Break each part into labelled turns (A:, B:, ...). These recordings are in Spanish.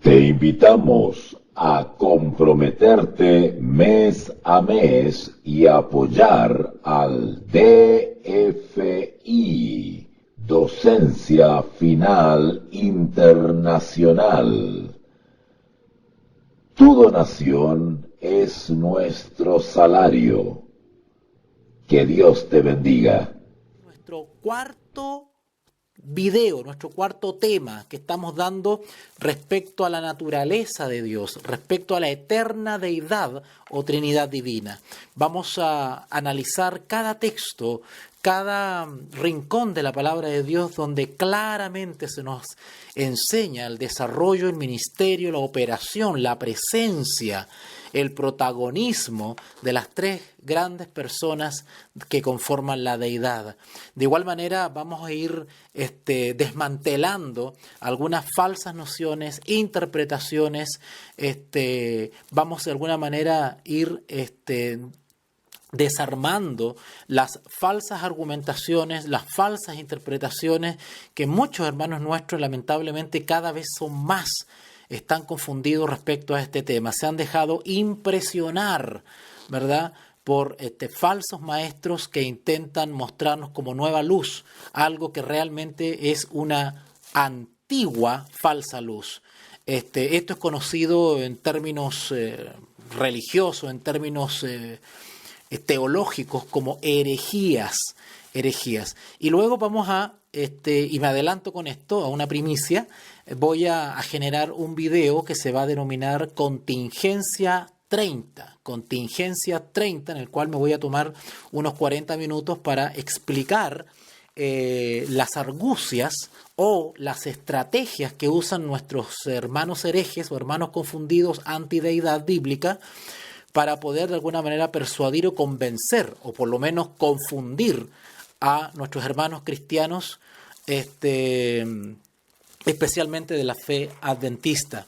A: Te invitamos a comprometerte mes a mes y apoyar al DFI, Docencia Final Internacional. Tu donación es nuestro salario. Que Dios te bendiga.
B: Nuestro cuarto video, nuestro cuarto tema que estamos dando respecto a la naturaleza de Dios, respecto a la eterna deidad o Trinidad divina. Vamos a analizar cada texto, cada rincón de la palabra de Dios donde claramente se nos enseña el desarrollo, el ministerio, la operación, la presencia, el protagonismo de las tres grandes personas que conforman la deidad. De igual manera vamos a ir desmantelando algunas falsas nociones, interpretaciones, vamos de alguna manera ir desarmando las falsas argumentaciones, las falsas interpretaciones que muchos hermanos nuestros lamentablemente cada vez son más, están confundidos respecto a este tema, se han dejado impresionar, ¿verdad?, por falsos maestros que intentan mostrarnos como nueva luz, algo que realmente es una antigua falsa luz. Esto es conocido en términos religiosos, en términos teológicos como herejías. Y luego vamos a, y me adelanto con esto, a una primicia, voy a generar un video que se va a denominar Contingencia 30, en el cual me voy a tomar unos 40 minutos para explicar las argucias o las estrategias que usan nuestros hermanos herejes o hermanos confundidos antideidad bíblica para poder de alguna manera persuadir o convencer o por lo menos confundir a nuestros hermanos cristianos, especialmente de la fe adventista.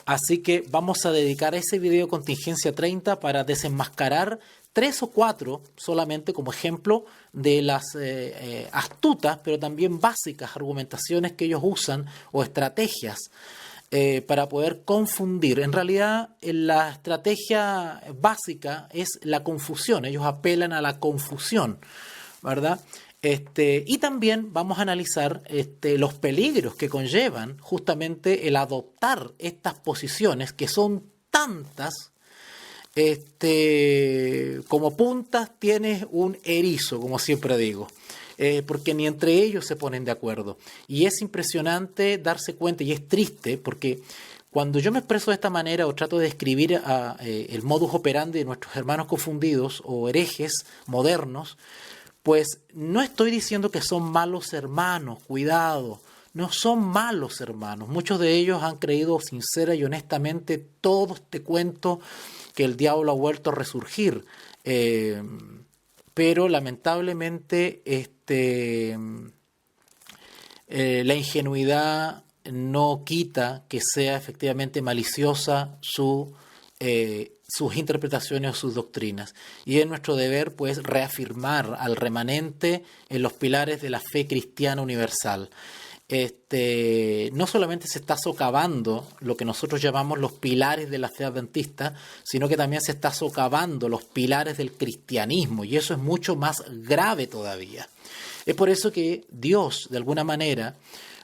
B: Así que vamos a dedicar ese video Contingencia 30 para desenmascarar 3 o 4 solamente como ejemplo de las astutas pero también básicas argumentaciones que ellos usan o estrategias para poder confundir. En realidad la estrategia básica es la confusión, ellos apelan a la confusión, ¿verdad? Y también vamos a analizar los peligros que conllevan justamente el adoptar estas posiciones que son tantas, como puntas tienes un erizo, como siempre digo, porque ni entre ellos se ponen de acuerdo. Y es impresionante darse cuenta, y es triste, porque cuando yo me expreso de esta manera o trato de describir el modus operandi de nuestros hermanos confundidos o herejes modernos, pues no estoy diciendo que son malos hermanos, cuidado, no son malos hermanos. Muchos de ellos han creído sincera y honestamente todo este cuento que el diablo ha vuelto a resurgir. Pero lamentablemente la ingenuidad no quita que sea efectivamente maliciosa sus interpretaciones o sus doctrinas. Y es nuestro deber, pues, reafirmar al remanente en los pilares de la fe cristiana universal. No solamente se está socavando lo que nosotros llamamos los pilares de la fe adventista, sino que también se está socavando los pilares del cristianismo, y eso es mucho más grave todavía. Es por eso que Dios, de alguna manera,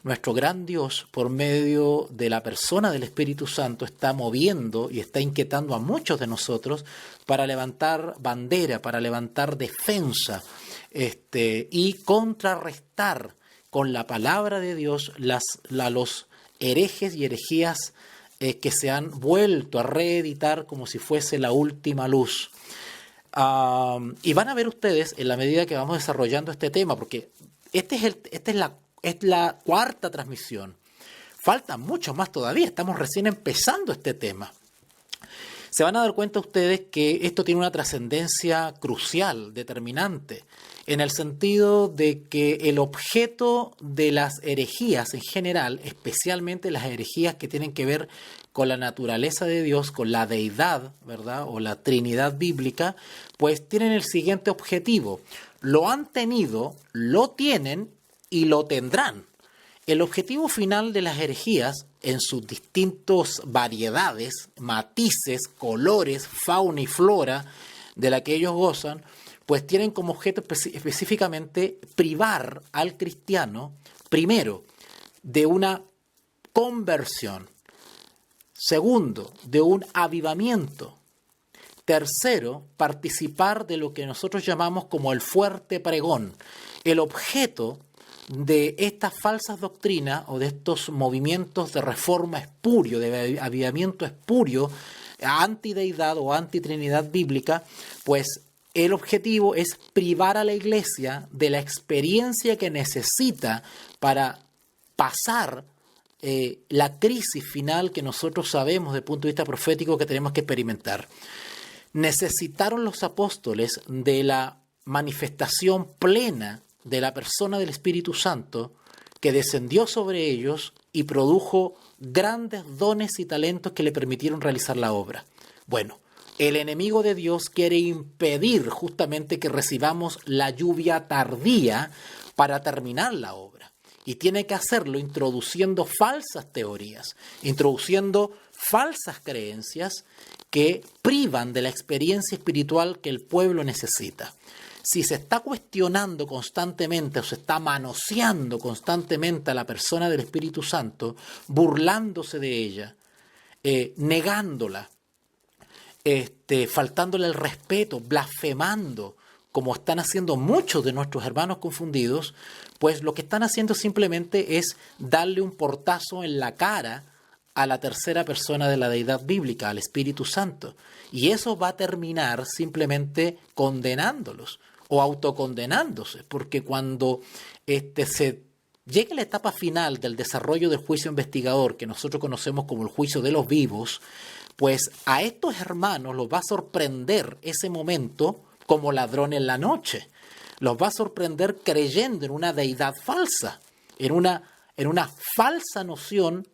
B: nuestro gran Dios, por medio de la persona del Espíritu Santo, está moviendo y está inquietando a muchos de nosotros para levantar bandera, para levantar defensa, y contrarrestar con la palabra de Dios los herejes y herejías que se han vuelto a reeditar como si fuese la última luz. Y van a ver ustedes en la medida que vamos desarrollando este tema, porque esta es la cuarta transmisión. Falta mucho más todavía, estamos recién empezando este tema. Se van a dar cuenta ustedes que esto tiene una trascendencia crucial, determinante, en el sentido de que el objeto de las herejías en general, especialmente las herejías que tienen que ver con la naturaleza de Dios, con la deidad, ¿verdad?, o la Trinidad bíblica, pues tienen el siguiente objetivo. Lo han tenido, lo tienen y lo tendrán. El objetivo final de las herejías, en sus distintas variedades, matices, colores, fauna y flora de la que ellos gozan, pues tienen como objeto específicamente privar al cristiano, primero, de una conversión, segundo, de un avivamiento, tercero, participar de lo que nosotros llamamos como el fuerte pregón. El objeto de estas falsas doctrinas o de estos movimientos de reforma espurio, de avivamiento espurio, antideidad o antitrinidad bíblica, pues el objetivo es privar a la iglesia de la experiencia que necesita para pasar la crisis final que nosotros sabemos desde el punto de vista profético que tenemos que experimentar. Necesitaron los apóstoles de la manifestación plena de la persona del Espíritu Santo que descendió sobre ellos y produjo grandes dones y talentos que le permitieron realizar la obra. Bueno, el enemigo de Dios quiere impedir justamente que recibamos la lluvia tardía para terminar la obra. Y tiene que hacerlo introduciendo falsas teorías, introduciendo falsas creencias que privan de la experiencia espiritual que el pueblo necesita. Si se está cuestionando constantemente o se está manoseando constantemente a la persona del Espíritu Santo, burlándose de ella, negándola, faltándole el respeto, blasfemando, como están haciendo muchos de nuestros hermanos confundidos, pues lo que están haciendo simplemente es darle un portazo en la cara a la tercera persona de la deidad bíblica, al Espíritu Santo. Y eso va a terminar simplemente condenándolos o autocondenándose, porque cuando se llegue a la etapa final del desarrollo del juicio investigador, que nosotros conocemos como el juicio de los vivos, pues a estos hermanos los va a sorprender ese momento como ladrón en la noche. Los va a sorprender creyendo en una deidad falsa, en una falsa noción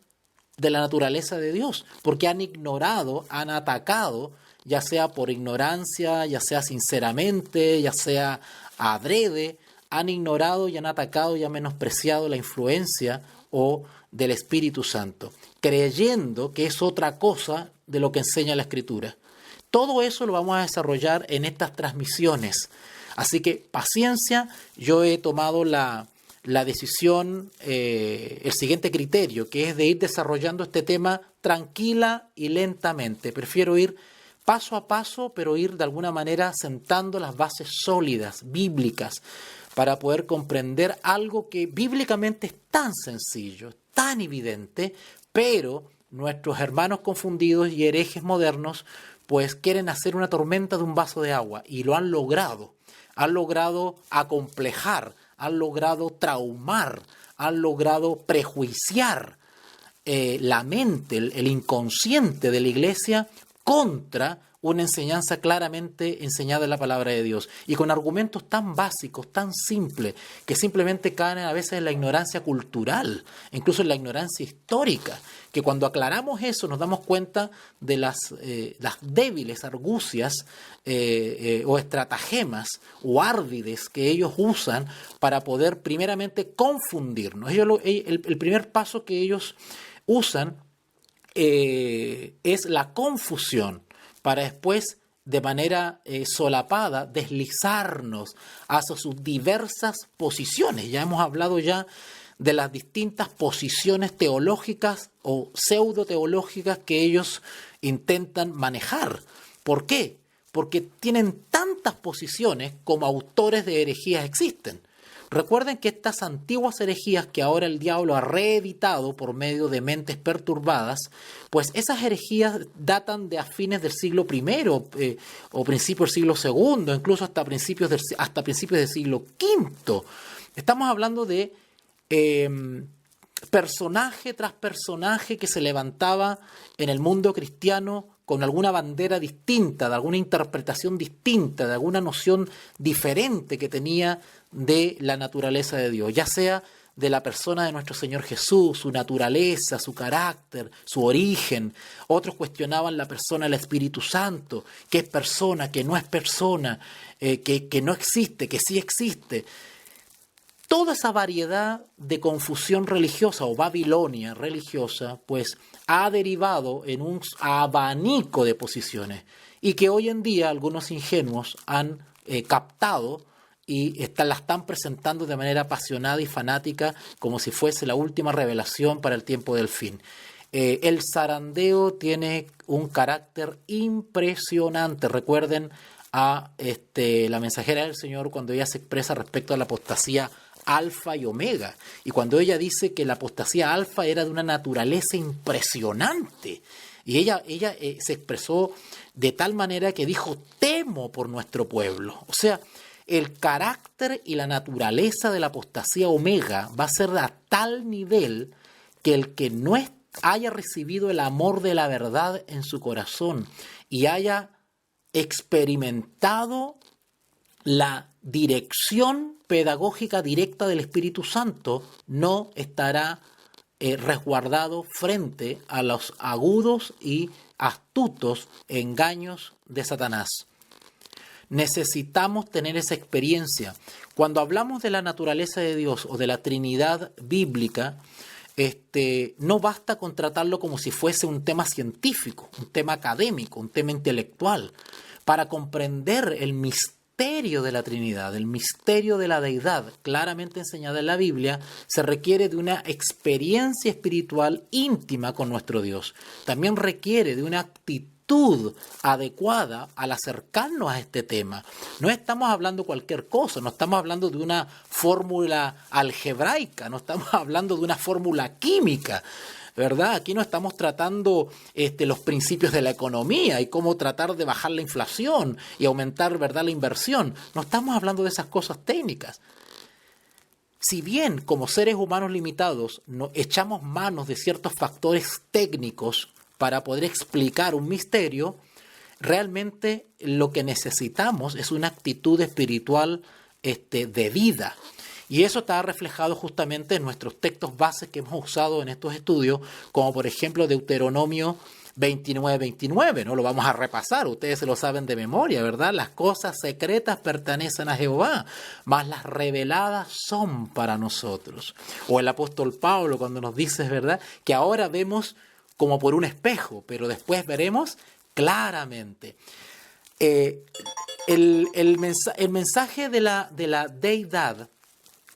B: de la naturaleza de Dios, porque han ignorado, han atacado, ya sea por ignorancia, ya sea sinceramente, ya sea adrede, han ignorado y han atacado y han menospreciado la influencia o del Espíritu Santo, creyendo que es otra cosa de lo que enseña la Escritura. Todo eso lo vamos a desarrollar en estas transmisiones. Así que paciencia, yo he tomado la decisión, el siguiente criterio, que es de ir desarrollando este tema tranquila y lentamente. Prefiero ir paso a paso, pero ir de alguna manera sentando las bases sólidas, bíblicas, para poder comprender algo que bíblicamente es tan sencillo, tan evidente, pero nuestros hermanos confundidos y herejes modernos pues quieren hacer una tormenta de un vaso de agua y lo han logrado acomplejar, han logrado traumar, han logrado prejuiciar la mente, el inconsciente de la iglesia contra una enseñanza claramente enseñada en la palabra de Dios y con argumentos tan básicos, tan simples, que simplemente caen a veces en la ignorancia cultural, incluso en la ignorancia histórica, que cuando aclaramos eso nos damos cuenta de las débiles argucias o estratagemas o árdides que ellos usan para poder primeramente confundirnos. El primer paso que ellos usan es la confusión, para después, de manera solapada, deslizarnos hacia sus diversas posiciones. Ya hemos hablado ya de las distintas posiciones teológicas o pseudo-teológicas que ellos intentan manejar. ¿Por qué? Porque tienen tantas posiciones como autores de herejías existen. Recuerden que estas antiguas herejías que ahora el diablo ha reeditado por medio de mentes perturbadas, pues esas herejías datan de a fines del siglo I o principios del siglo II, incluso hasta principios del siglo V. Estamos hablando de personaje tras personaje que se levantaba en el mundo cristiano con alguna bandera distinta, de alguna interpretación distinta, de alguna noción diferente que tenía de la naturaleza de Dios, ya sea de la persona de nuestro Señor Jesús, su naturaleza, su carácter, su origen. Otros cuestionaban la persona del Espíritu Santo, qué es persona, qué no es persona, que no existe, que sí existe. toda esa variedad de confusión religiosa o Babilonia religiosa, pues ha derivado en un abanico de posiciones y que hoy en día algunos ingenuos han captado y la están presentando de manera apasionada y fanática como si fuese la última revelación para el tiempo del fin. El zarandeo tiene un carácter impresionante. Recuerden a la mensajera del Señor cuando ella se expresa respecto a la apostasía alfa y omega, y cuando ella dice que la apostasía alfa era de una naturaleza impresionante, y ella se expresó de tal manera que dijo: temo por nuestro pueblo. O sea, el carácter y la naturaleza de la apostasía omega va a ser a tal nivel que el que no haya recibido el amor de la verdad en su corazón y haya experimentado la dirección pedagógica directa del Espíritu Santo, no estará resguardado frente a los agudos y astutos engaños de Satanás. Necesitamos tener esa experiencia. Cuando hablamos de la naturaleza de Dios o de la Trinidad bíblica, no basta con tratarlo como si fuese un tema científico, un tema académico, un tema intelectual. Para comprender el misterio de la Trinidad, el misterio de la deidad, claramente enseñada en la Biblia, se requiere de una experiencia espiritual íntima con nuestro Dios. También requiere de una actitud adecuada al acercarnos a este tema. No estamos hablando cualquier cosa, no estamos hablando de una fórmula algebraica, no estamos hablando de una fórmula química, ¿verdad? Aquí no estamos tratando los principios de la economía y cómo tratar de bajar la inflación y aumentar, ¿verdad?, la inversión. No estamos hablando de esas cosas técnicas. Si bien como seres humanos limitados echamos manos de ciertos factores técnicos para poder explicar un misterio, realmente lo que necesitamos es una actitud espiritual de vida. Y eso está reflejado justamente en nuestros textos bases que hemos usado en estos estudios, como por ejemplo Deuteronomio 29:29, ¿no? Lo vamos a repasar, ustedes se lo saben de memoria, ¿verdad? Las cosas secretas pertenecen a Jehová, mas las reveladas son para nosotros. O el apóstol Pablo cuando nos dice, ¿verdad?, que ahora vemos como por un espejo, pero después veremos claramente. El mensaje de la deidad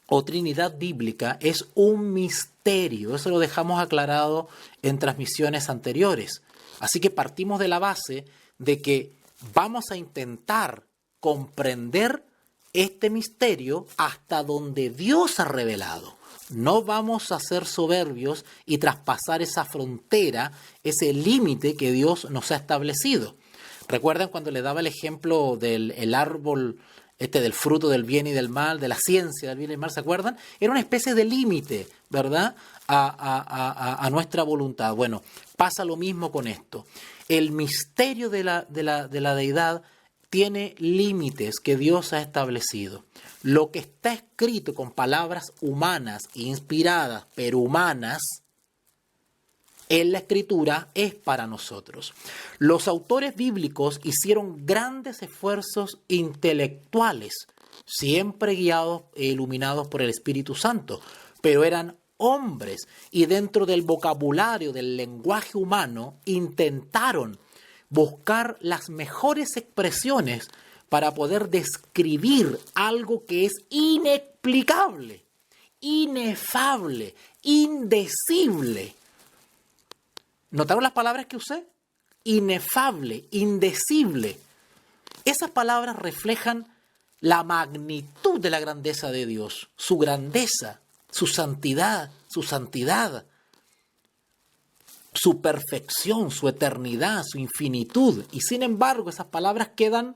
B: o Trinidad bíblica es un misterio. Eso lo dejamos aclarado en transmisiones anteriores. Así que partimos de la base de que vamos a intentar comprender este misterio hasta donde Dios ha revelado. No vamos a ser soberbios y traspasar esa frontera, ese límite que Dios nos ha establecido. ¿Recuerdan cuando le daba el ejemplo del árbol del fruto del bien y del mal, de la ciencia del bien y del mal? ¿Se acuerdan? Era una especie de límite, ¿verdad?, a nuestra voluntad. Bueno, pasa lo mismo con esto. El misterio de la deidad tiene límites que Dios ha establecido. Lo que está escrito con palabras humanas, inspiradas, pero humanas, en la Escritura es para nosotros. Los autores bíblicos hicieron grandes esfuerzos intelectuales, siempre guiados e iluminados por el Espíritu Santo, pero eran hombres y dentro del vocabulario del lenguaje humano intentaron buscar las mejores expresiones para poder describir algo que es inexplicable, inefable, indecible. ¿Notaron las palabras que usé? Inefable, indecible. Esas palabras reflejan la magnitud de la grandeza de Dios, su grandeza, su santidad, su perfección, su eternidad, su infinitud. Y sin embargo, esas palabras quedan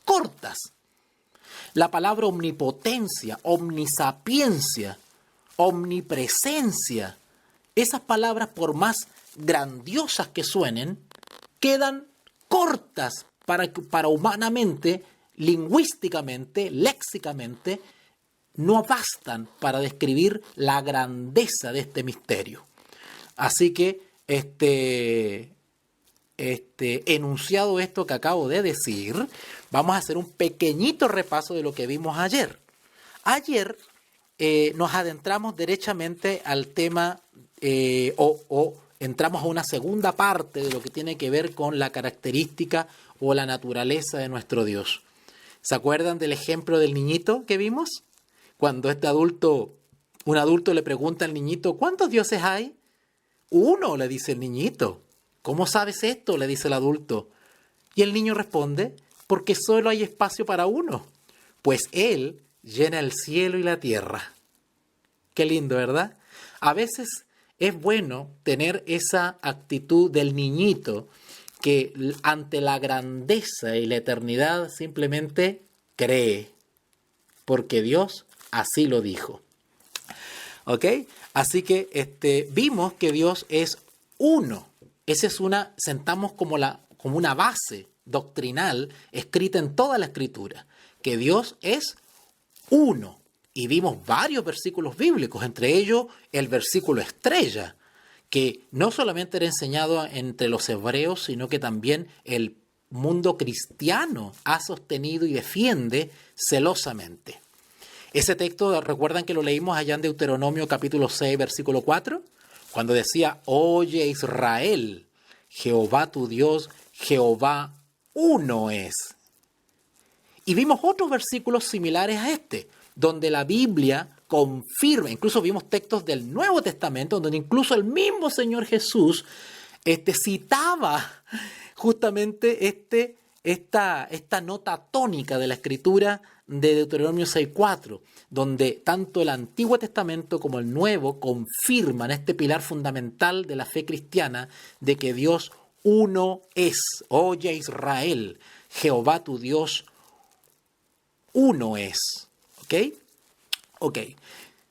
B: cortas. La palabra omnipotencia, omnisapiencia, omnipresencia, esas palabras, por más grandiosas que suenen, quedan cortas para humanamente, lingüísticamente, léxicamente, no bastan para describir la grandeza de este misterio. Así que, enunciado esto que acabo de decir, vamos a hacer un pequeñito repaso de lo que vimos ayer. Ayer nos adentramos derechamente al tema o entramos a una segunda parte de lo que tiene que ver con la característica o la naturaleza de nuestro Dios. ¿Se acuerdan del ejemplo del niñito que vimos? Cuando un adulto le pregunta al niñito, ¿cuántos dioses hay? Uno, le dice el niñito. ¿Cómo sabes esto?, le dice el adulto. Y el niño responde, porque solo hay espacio para uno, pues Él llena el cielo y la tierra. Qué lindo, ¿verdad? A veces es bueno tener esa actitud del niñito que ante la grandeza y la eternidad simplemente cree, porque Dios así lo dijo. ¿Ok? Así que vimos que Dios es uno. Sentamos como una base doctrinal escrita en toda la Escritura, que Dios es uno. Y vimos varios versículos bíblicos, entre ellos el versículo estrella, que no solamente era enseñado entre los hebreos, sino que también el mundo cristiano ha sostenido y defiende celosamente. Ese texto, ¿recuerdan que lo leímos allá en Deuteronomio capítulo 6, versículo 4? Cuando decía, oye Israel, Jehová tu Dios, Jehová uno es. Y vimos otros versículos similares a este, donde la Biblia confirma, incluso vimos textos del Nuevo Testamento, donde incluso el mismo Señor Jesús citaba justamente esta nota tónica de la Escritura de Deuteronomio 6.4, donde tanto el Antiguo Testamento como el Nuevo confirman este pilar fundamental de la fe cristiana de que Dios uno es. Oye Israel, Jehová tu Dios uno es. ¿Ok? Ok.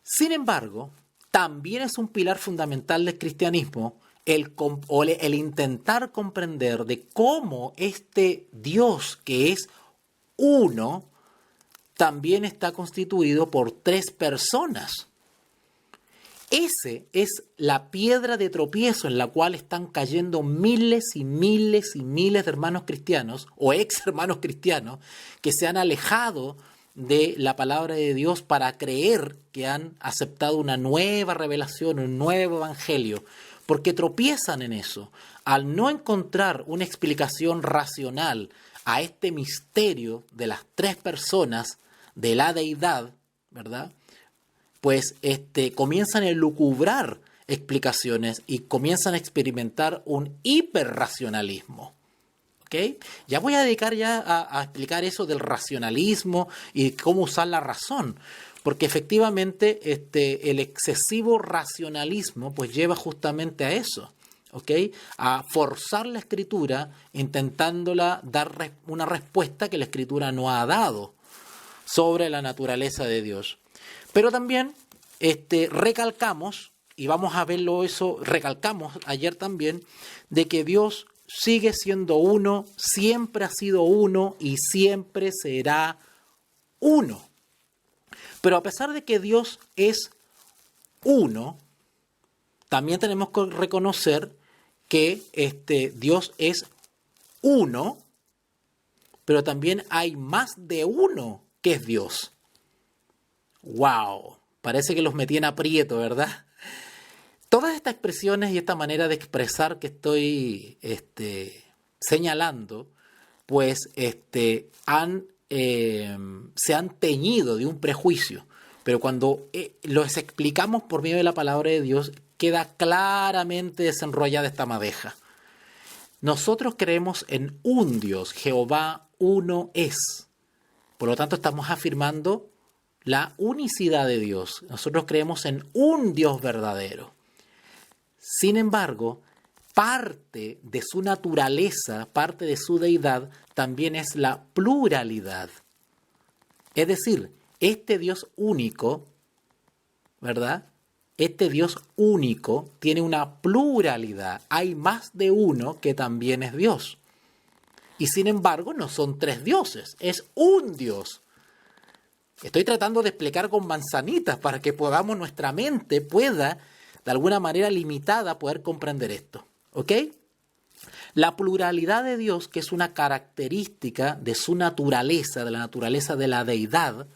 B: Sin embargo, también es un pilar fundamental del cristianismo el intentar comprender de cómo este Dios que es uno también está constituido por tres personas. Ese es la piedra de tropiezo en la cual están cayendo miles y miles y miles de hermanos cristianos o ex hermanos cristianos que se han alejado de la palabra de Dios para creer que han aceptado una nueva revelación, un nuevo evangelio, porque tropiezan en eso. Al no encontrar una explicación racional a este misterio de las tres personas de la deidad, ¿verdad? Pues comienzan a elucubrar explicaciones y comienzan a experimentar un hiperracionalismo. ¿Okay? Ya voy a dedicar a explicar eso del racionalismo y cómo usar la razón, porque efectivamente el excesivo racionalismo pues lleva justamente a eso, ¿okay? A forzar la Escritura intentándola dar una respuesta que la Escritura no ha dado sobre la naturaleza de Dios. Pero también recalcamos, y vamos a verlo eso, recalcamos ayer también, de que Dios sigue siendo uno, siempre ha sido uno y siempre será uno. Pero a pesar de que Dios es uno, también tenemos que reconocer que Dios es uno, pero también hay más de uno que es Dios. ¡Wow! Parece que los metí en aprieto, ¿verdad? Todas estas expresiones y esta manera de expresar que estoy señalando, pues se han teñido de un prejuicio. Pero cuando los explicamos por medio de la palabra de Dios, queda claramente desenrollada esta madeja. Nosotros creemos en un Dios, Jehová uno es. Por lo tanto, estamos afirmando la unicidad de Dios. Nosotros creemos en un Dios verdadero. Sin embargo, parte de su naturaleza, parte de su deidad, también es la pluralidad. Es decir, este Dios único, ¿verdad? Este Dios único tiene una pluralidad. Hay más de uno que también es Dios. Y sin embargo, no son tres dioses, es un Dios. Estoy tratando de explicar con manzanitas para que nuestra mente pueda, de alguna manera limitada, poder comprender esto. ¿Ok? La pluralidad de Dios, que es una característica de su naturaleza, de la naturaleza de la deidad,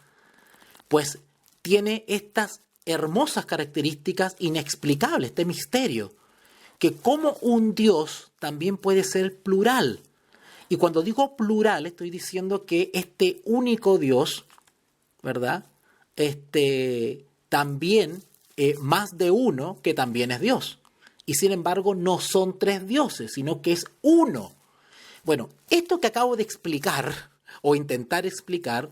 B: pues tiene estas hermosas características inexplicables, este misterio, que como un Dios también puede ser plural. Y cuando digo plural, estoy diciendo que este único Dios, ¿verdad? También más de uno que también es Dios. Y sin embargo no son tres dioses, sino que es uno. Bueno, esto que acabo de explicar, o intentar explicar,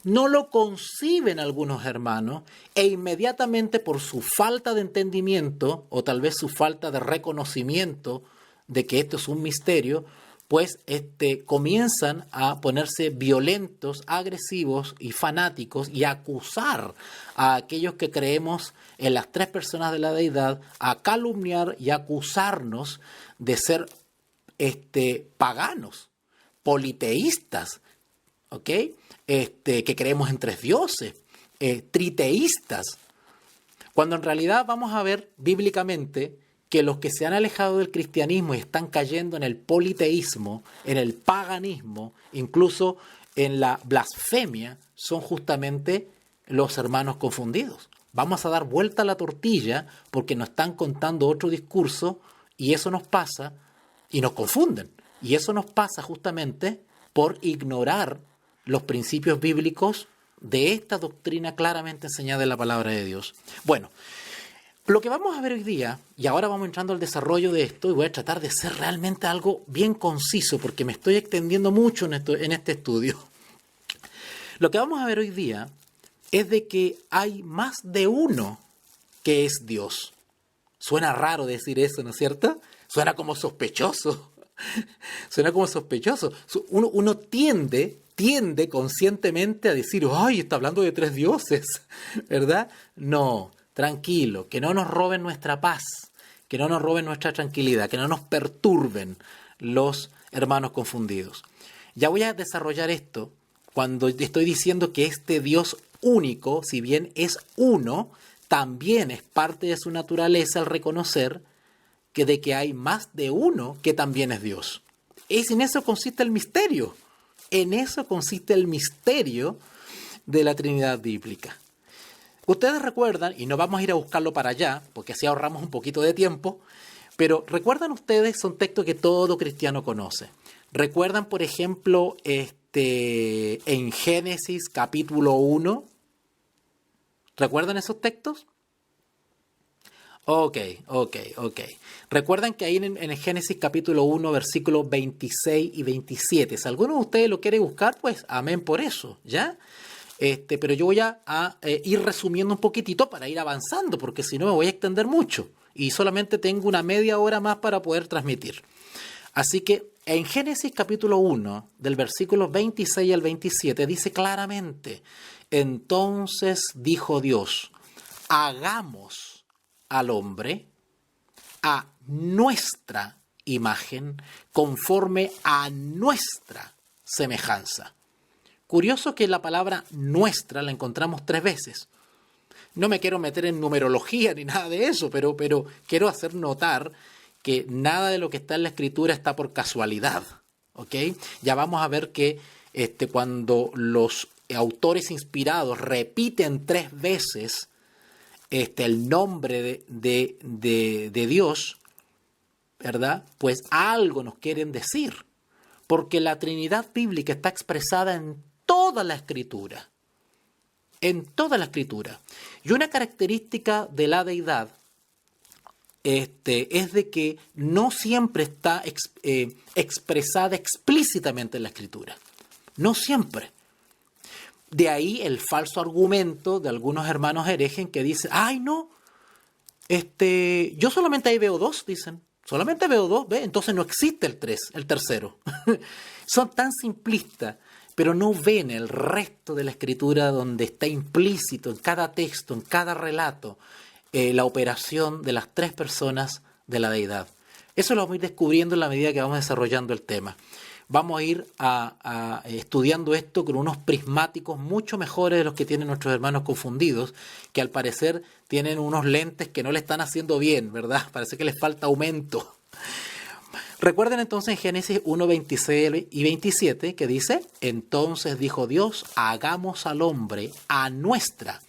B: no lo conciben algunos hermanos e inmediatamente por su falta de entendimiento o tal vez su falta de reconocimiento de que esto es un misterio, pues comienzan a ponerse violentos, agresivos y fanáticos y a acusar a aquellos que creemos en las tres personas de la deidad, a calumniar y acusarnos de ser paganos, politeístas, ¿ok? Que creemos en tres dioses, triteístas, cuando en realidad vamos a ver bíblicamente que los que se han alejado del cristianismo y están cayendo en el politeísmo, en el paganismo, incluso en la blasfemia, son justamente los hermanos confundidos. Vamos a dar vuelta a la tortilla porque nos están contando otro discurso y eso nos pasa y nos confunden. Y eso nos pasa justamente por ignorar los principios bíblicos de esta doctrina claramente enseñada en la palabra de Dios. Bueno, lo que vamos a ver hoy día, y ahora vamos entrando al desarrollo de esto, y voy a tratar de ser realmente algo bien conciso, porque me estoy extendiendo mucho en este estudio. Lo que vamos a ver hoy día es de que hay más de uno que es Dios. Suena raro decir eso, ¿no es cierto? Suena como sospechoso. Suena como sospechoso. Uno tiende conscientemente a decir, ¡ay, está hablando de tres dioses! ¿Verdad? No, tranquilo, que no nos roben nuestra paz, que no nos roben nuestra tranquilidad, que no nos perturben los hermanos confundidos. Ya voy a desarrollar esto cuando estoy diciendo que este Dios único, si bien es uno, también es parte de su naturaleza al reconocer de que hay más de uno que también es Dios. En eso consiste el misterio. En eso consiste el misterio de la Trinidad bíblica. Ustedes recuerdan, y no vamos a ir a buscarlo para allá, porque así ahorramos un poquito de tiempo, pero recuerdan ustedes, son textos que todo cristiano conoce. ¿Recuerdan, por ejemplo, en Génesis capítulo 1? ¿Recuerdan esos textos? Ok. Recuerdan que ahí en Génesis capítulo 1, versículos 26 y 27. Si alguno de ustedes lo quiere buscar, pues amén por eso, ¿ya? Pero yo voy a ir resumiendo un poquitito para ir avanzando, porque si no me voy a extender mucho. Y solamente tengo una media hora más para poder transmitir. Así que en Génesis capítulo 1, del versículo 26 al 27, dice claramente, entonces dijo Dios, hagamos al hombre a nuestra imagen, conforme a nuestra semejanza. Curioso que la palabra nuestra la encontramos 3 veces. No me quiero meter en numerología ni nada de eso, pero quiero hacer notar que nada de lo que está en la Escritura está por casualidad, ¿ok? Ya vamos a ver que cuando los autores inspirados repiten 3 veces el nombre de Dios, ¿verdad? Pues algo nos quieren decir, porque la Trinidad bíblica está expresada en toda la Escritura, en toda la Escritura. Y una característica de la deidad es de que no siempre está expresada explícitamente en la Escritura, no siempre. De ahí el falso argumento de algunos hermanos herejes que dicen, ay no, yo solamente ahí veo 2, dicen, solamente veo 2, ¿ve? Entonces no existe el tercero. Son tan simplistas, pero no ven el resto de la Escritura donde está implícito en cada texto, en cada relato, la operación de las 3 personas de la deidad. Eso lo vamos a ir descubriendo en la medida que vamos desarrollando el tema. Vamos a ir estudiando esto con unos prismáticos mucho mejores de los que tienen nuestros hermanos confundidos, que al parecer tienen unos lentes que no le están haciendo bien, ¿verdad? Parece que les falta aumento. Recuerden entonces en Génesis 1, 26 y 27 que dice, entonces dijo Dios, hagamos al hombre a nuestra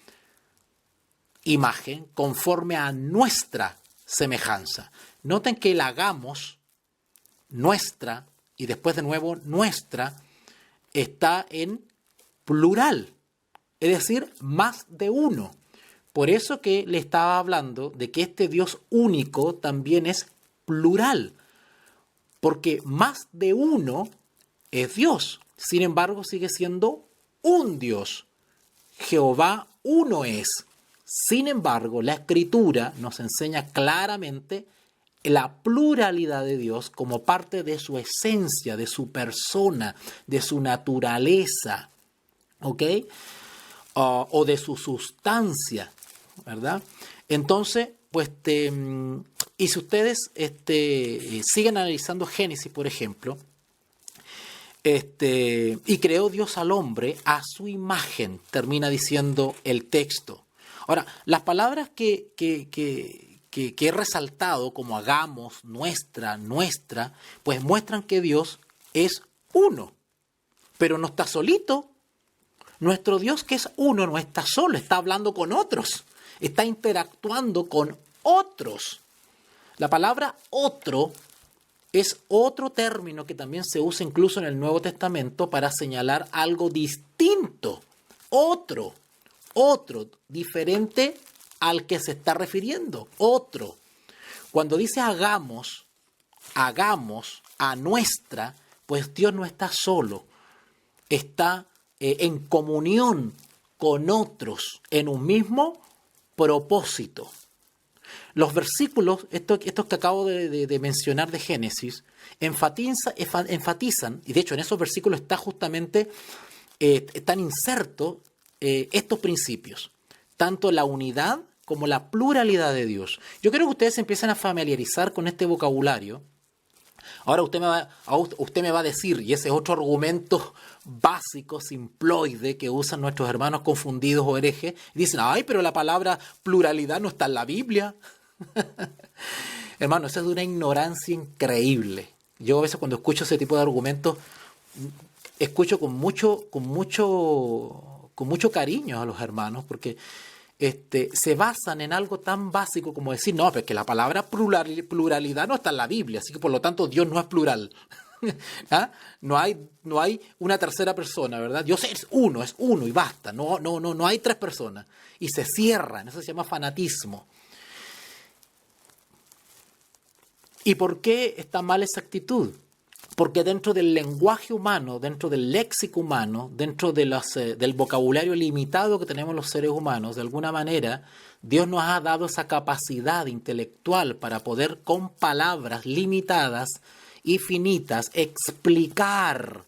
B: imagen, conforme a nuestra semejanza. Noten que el hagamos, nuestra, y después de nuevo nuestra, está en plural, es decir, más de uno. Por eso que le estaba hablando de que este Dios único también es plural, porque más de uno es Dios. Sin embargo, sigue siendo un Dios. Jehová uno es. Sin embargo, la Escritura nos enseña claramente la pluralidad de Dios como parte de su esencia, de su persona, de su naturaleza, ¿ok? O de su sustancia, ¿verdad? Entonces, pues, y si ustedes siguen analizando Génesis, por ejemplo, y creó Dios al hombre a su imagen, termina diciendo el texto. Ahora, las palabras que he resaltado como hagamos, nuestra, pues muestran que Dios es uno, pero no está solito. Nuestro Dios, que es uno, no está solo, está hablando con otros, está interactuando con otros. La palabra otro es otro término que también se usa incluso en el Nuevo Testamento para señalar algo distinto, otro, diferente al que se está refiriendo, otro. Cuando dice hagamos a nuestra, pues Dios no está solo, está en comunión con otros en un mismo propósito. Los versículos, estos que acabo de mencionar de Génesis, enfatizan, y de hecho en esos versículos está justamente, están insertos estos principios, tanto la unidad como la pluralidad de Dios. Yo creo que ustedes se empiezan a familiarizar con este vocabulario. Ahora usted me va a decir, y ese es otro argumento básico, simploide, que usan nuestros hermanos confundidos o herejes, y dicen, ay, pero la palabra pluralidad no está en la Biblia. Hermano, eso es de una ignorancia increíble. Yo a veces cuando escucho ese tipo de argumentos, escucho con mucho cariño a los hermanos, porque se basan en algo tan básico como decir, no, pero es que la palabra pluralidad no está en la Biblia, así que por lo tanto Dios no es plural. ¿Ah? No hay una tercera persona, ¿verdad? Dios es uno y basta, no hay tres personas. Y se cierran, eso se llama fanatismo. ¿Y por qué está mal esa actitud? Porque dentro del lenguaje humano, dentro del léxico humano, dentro de del vocabulario limitado que tenemos los seres humanos, de alguna manera, Dios nos ha dado esa capacidad intelectual para poder, con palabras limitadas y finitas, explicar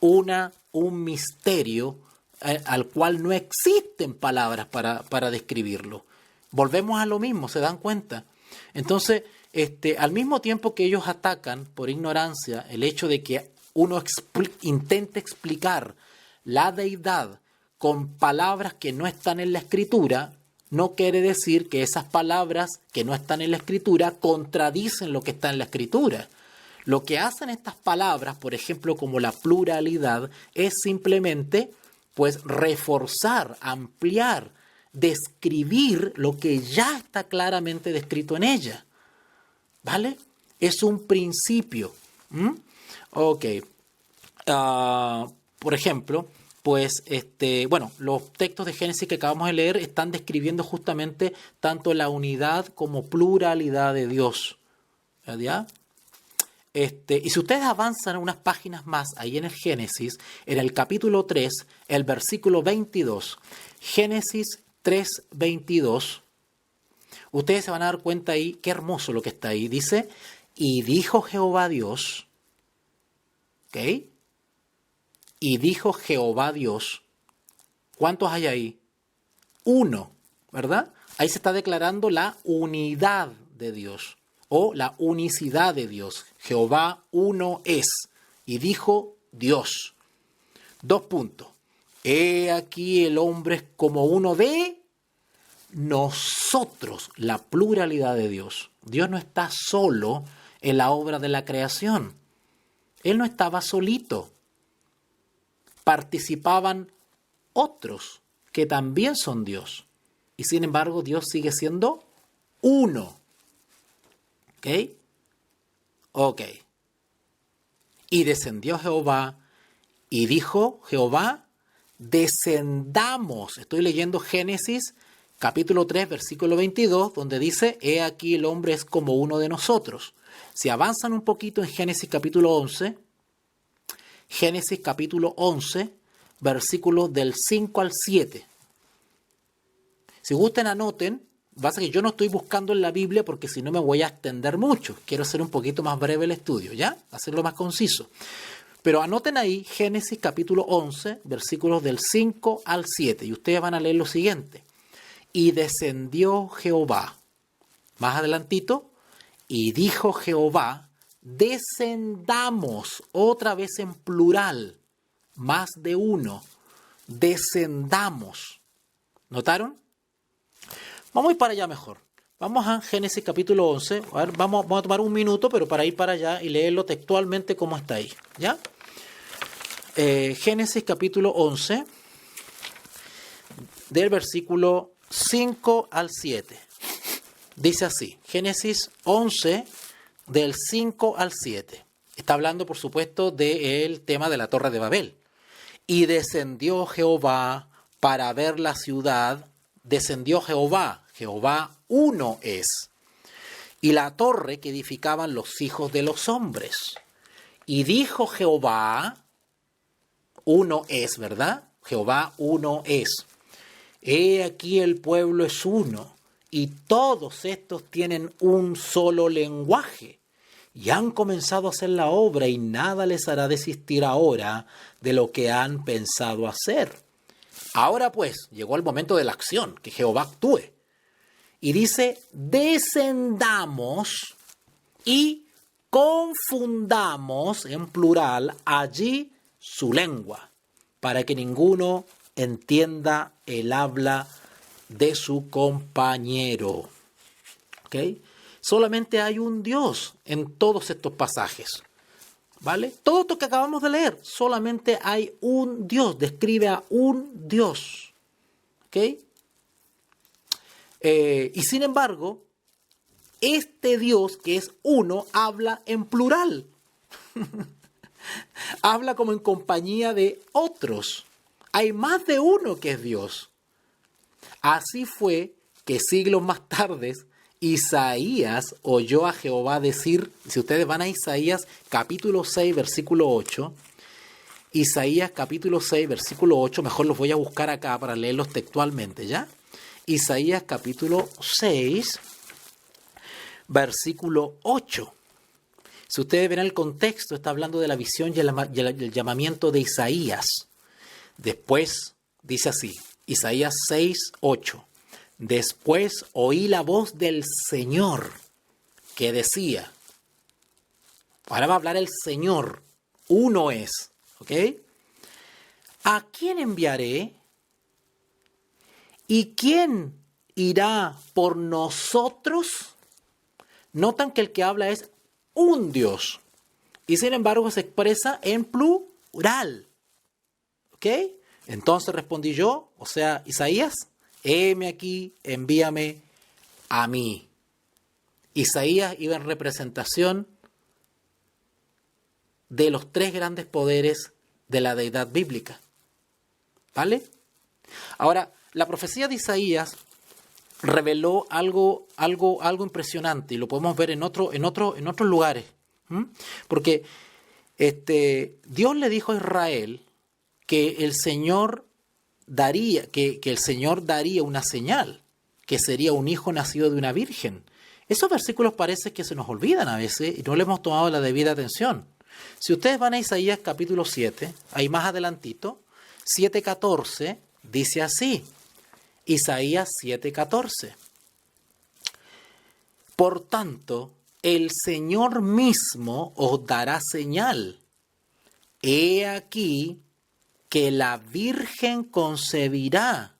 B: un misterio al cual no existen palabras para describirlo. Volvemos a lo mismo, ¿se dan cuenta? Entonces, al mismo tiempo que ellos atacan por ignorancia el hecho de que uno intente explicar la deidad con palabras que no están en la Escritura, no quiere decir que esas palabras que no están en la Escritura contradicen lo que está en la Escritura. Lo que hacen estas palabras, por ejemplo, como la pluralidad, es simplemente pues reforzar, ampliar, describir lo que ya está claramente descrito en ella. ¿Vale? Es un principio. Ok. Por ejemplo, pues, los textos de Génesis que acabamos de leer están describiendo justamente tanto la unidad como pluralidad de Dios. ¿Ya? Y si ustedes avanzan unas páginas más ahí en el Génesis, en el capítulo 3, el versículo 22, Génesis 3, 22, ustedes se van a dar cuenta ahí, qué hermoso lo que está ahí. Dice, y dijo Jehová Dios, ¿ok? Y dijo Jehová Dios, ¿cuántos hay ahí? Uno, ¿verdad? Ahí se está declarando la unidad de Dios o la unicidad de Dios. Jehová uno es. Y dijo Dios. 2 puntos. He aquí el hombre es como uno de nosotros, la pluralidad de Dios. Dios no está solo en la obra de la creación. Él no estaba solito. Participaban otros que también son Dios. y sin embargo Dios sigue siendo uno. ¿Ok? Ok. Y descendió Jehová y dijo Jehová, descendamos. Estoy leyendo Génesis capítulo 3, versículo 22, donde dice, he aquí el hombre es como uno de nosotros. Si avanzan un poquito en Génesis capítulo 11, versículos del 5 al 7. Si gustan, anoten. Pasa que yo no estoy buscando en la Biblia porque si no me voy a extender mucho. Quiero hacer un poquito más breve el estudio, ¿ya? Hacerlo más conciso. Pero anoten ahí Génesis capítulo 11, versículos del 5 al 7. Y ustedes van a leer lo siguiente. Y descendió Jehová. Más adelantito. Y dijo Jehová, descendamos. Otra vez en plural. Más de uno. Descendamos. ¿Notaron? Vamos a ir para allá mejor. Vamos a Génesis capítulo 11. A ver, vamos a tomar un minuto, pero para ir para allá y leerlo textualmente como está ahí. ¿Ya? Génesis capítulo 11, del versículo 5 al 7. Dice así, Génesis 11, del 5 al 7. Está hablando, por supuesto, del tema de la Torre de Babel. Y descendió Jehová para ver la ciudad. Descendió Jehová. Jehová uno es. Y la torre que edificaban los hijos de los hombres. Y dijo Jehová, uno es, ¿verdad? Jehová uno es. He aquí el pueblo es uno, y todos estos tienen un solo lenguaje, y han comenzado a hacer la obra, y nada les hará desistir ahora de lo que han pensado hacer. Ahora pues, llegó el momento de la acción, que Jehová actúe. Y dice, descendamos y confundamos, en plural, allí su lengua, para que ninguno entienda el habla de su compañero. ¿Ok? Solamente hay un Dios en todos estos pasajes. ¿Vale? Todo esto que acabamos de leer, solamente hay un Dios, describe a un Dios. ¿Ok? Y sin embargo, este Dios que es uno habla en plural. Habla como en compañía de otros. Hay más de uno que es Dios. Así fue que siglos más tarde Isaías oyó a Jehová decir, si ustedes van a Isaías capítulo 6, versículo 8, Isaías capítulo 6, versículo 8, mejor los voy a buscar acá para leerlos textualmente, ¿ya? Isaías capítulo 6, versículo 8. Si ustedes ven el contexto, está hablando de la visión y el llamamiento de Isaías. Después dice así, Isaías 6, 8. Después oí la voz del Señor que decía, ahora va a hablar el Señor, uno es, ¿ok? ¿A quién enviaré? ¿Y quién irá por nosotros? Notan que el que habla es un Dios. Y sin embargo se expresa en plural. ¿Ok? Entonces respondí yo, o sea, Isaías, heme aquí, envíame a mí. Isaías iba en representación de los tres grandes poderes de la deidad bíblica. ¿Vale? Ahora, la profecía de Isaías reveló algo impresionante y lo podemos ver en otros lugares. Porque Dios le dijo a Israel que el Señor daría una señal, que sería un hijo nacido de una virgen. Esos versículos parece que se nos olvidan a veces y no le hemos tomado la debida atención. Si ustedes van a Isaías capítulo 7, ahí más adelantito, 7:14, dice así, Isaías 7:14. Por tanto, el Señor mismo os dará señal. He aquí que la Virgen concebirá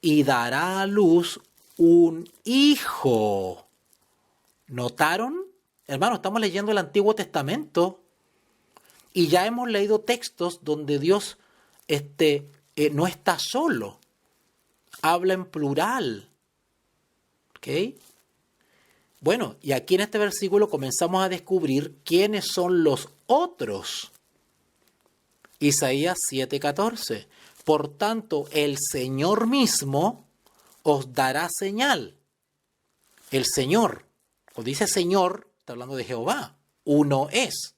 B: y dará a luz un hijo. ¿Notaron? Hermano, estamos leyendo el Antiguo Testamento y ya hemos leído textos donde Dios no está solo. habla en plural. ¿Ok? Bueno, y aquí en este versículo comenzamos a descubrir quiénes son los otros. Isaías 7:14. Por tanto, el Señor mismo os dará señal. El Señor, cuando dice Señor, está hablando de Jehová. Uno es.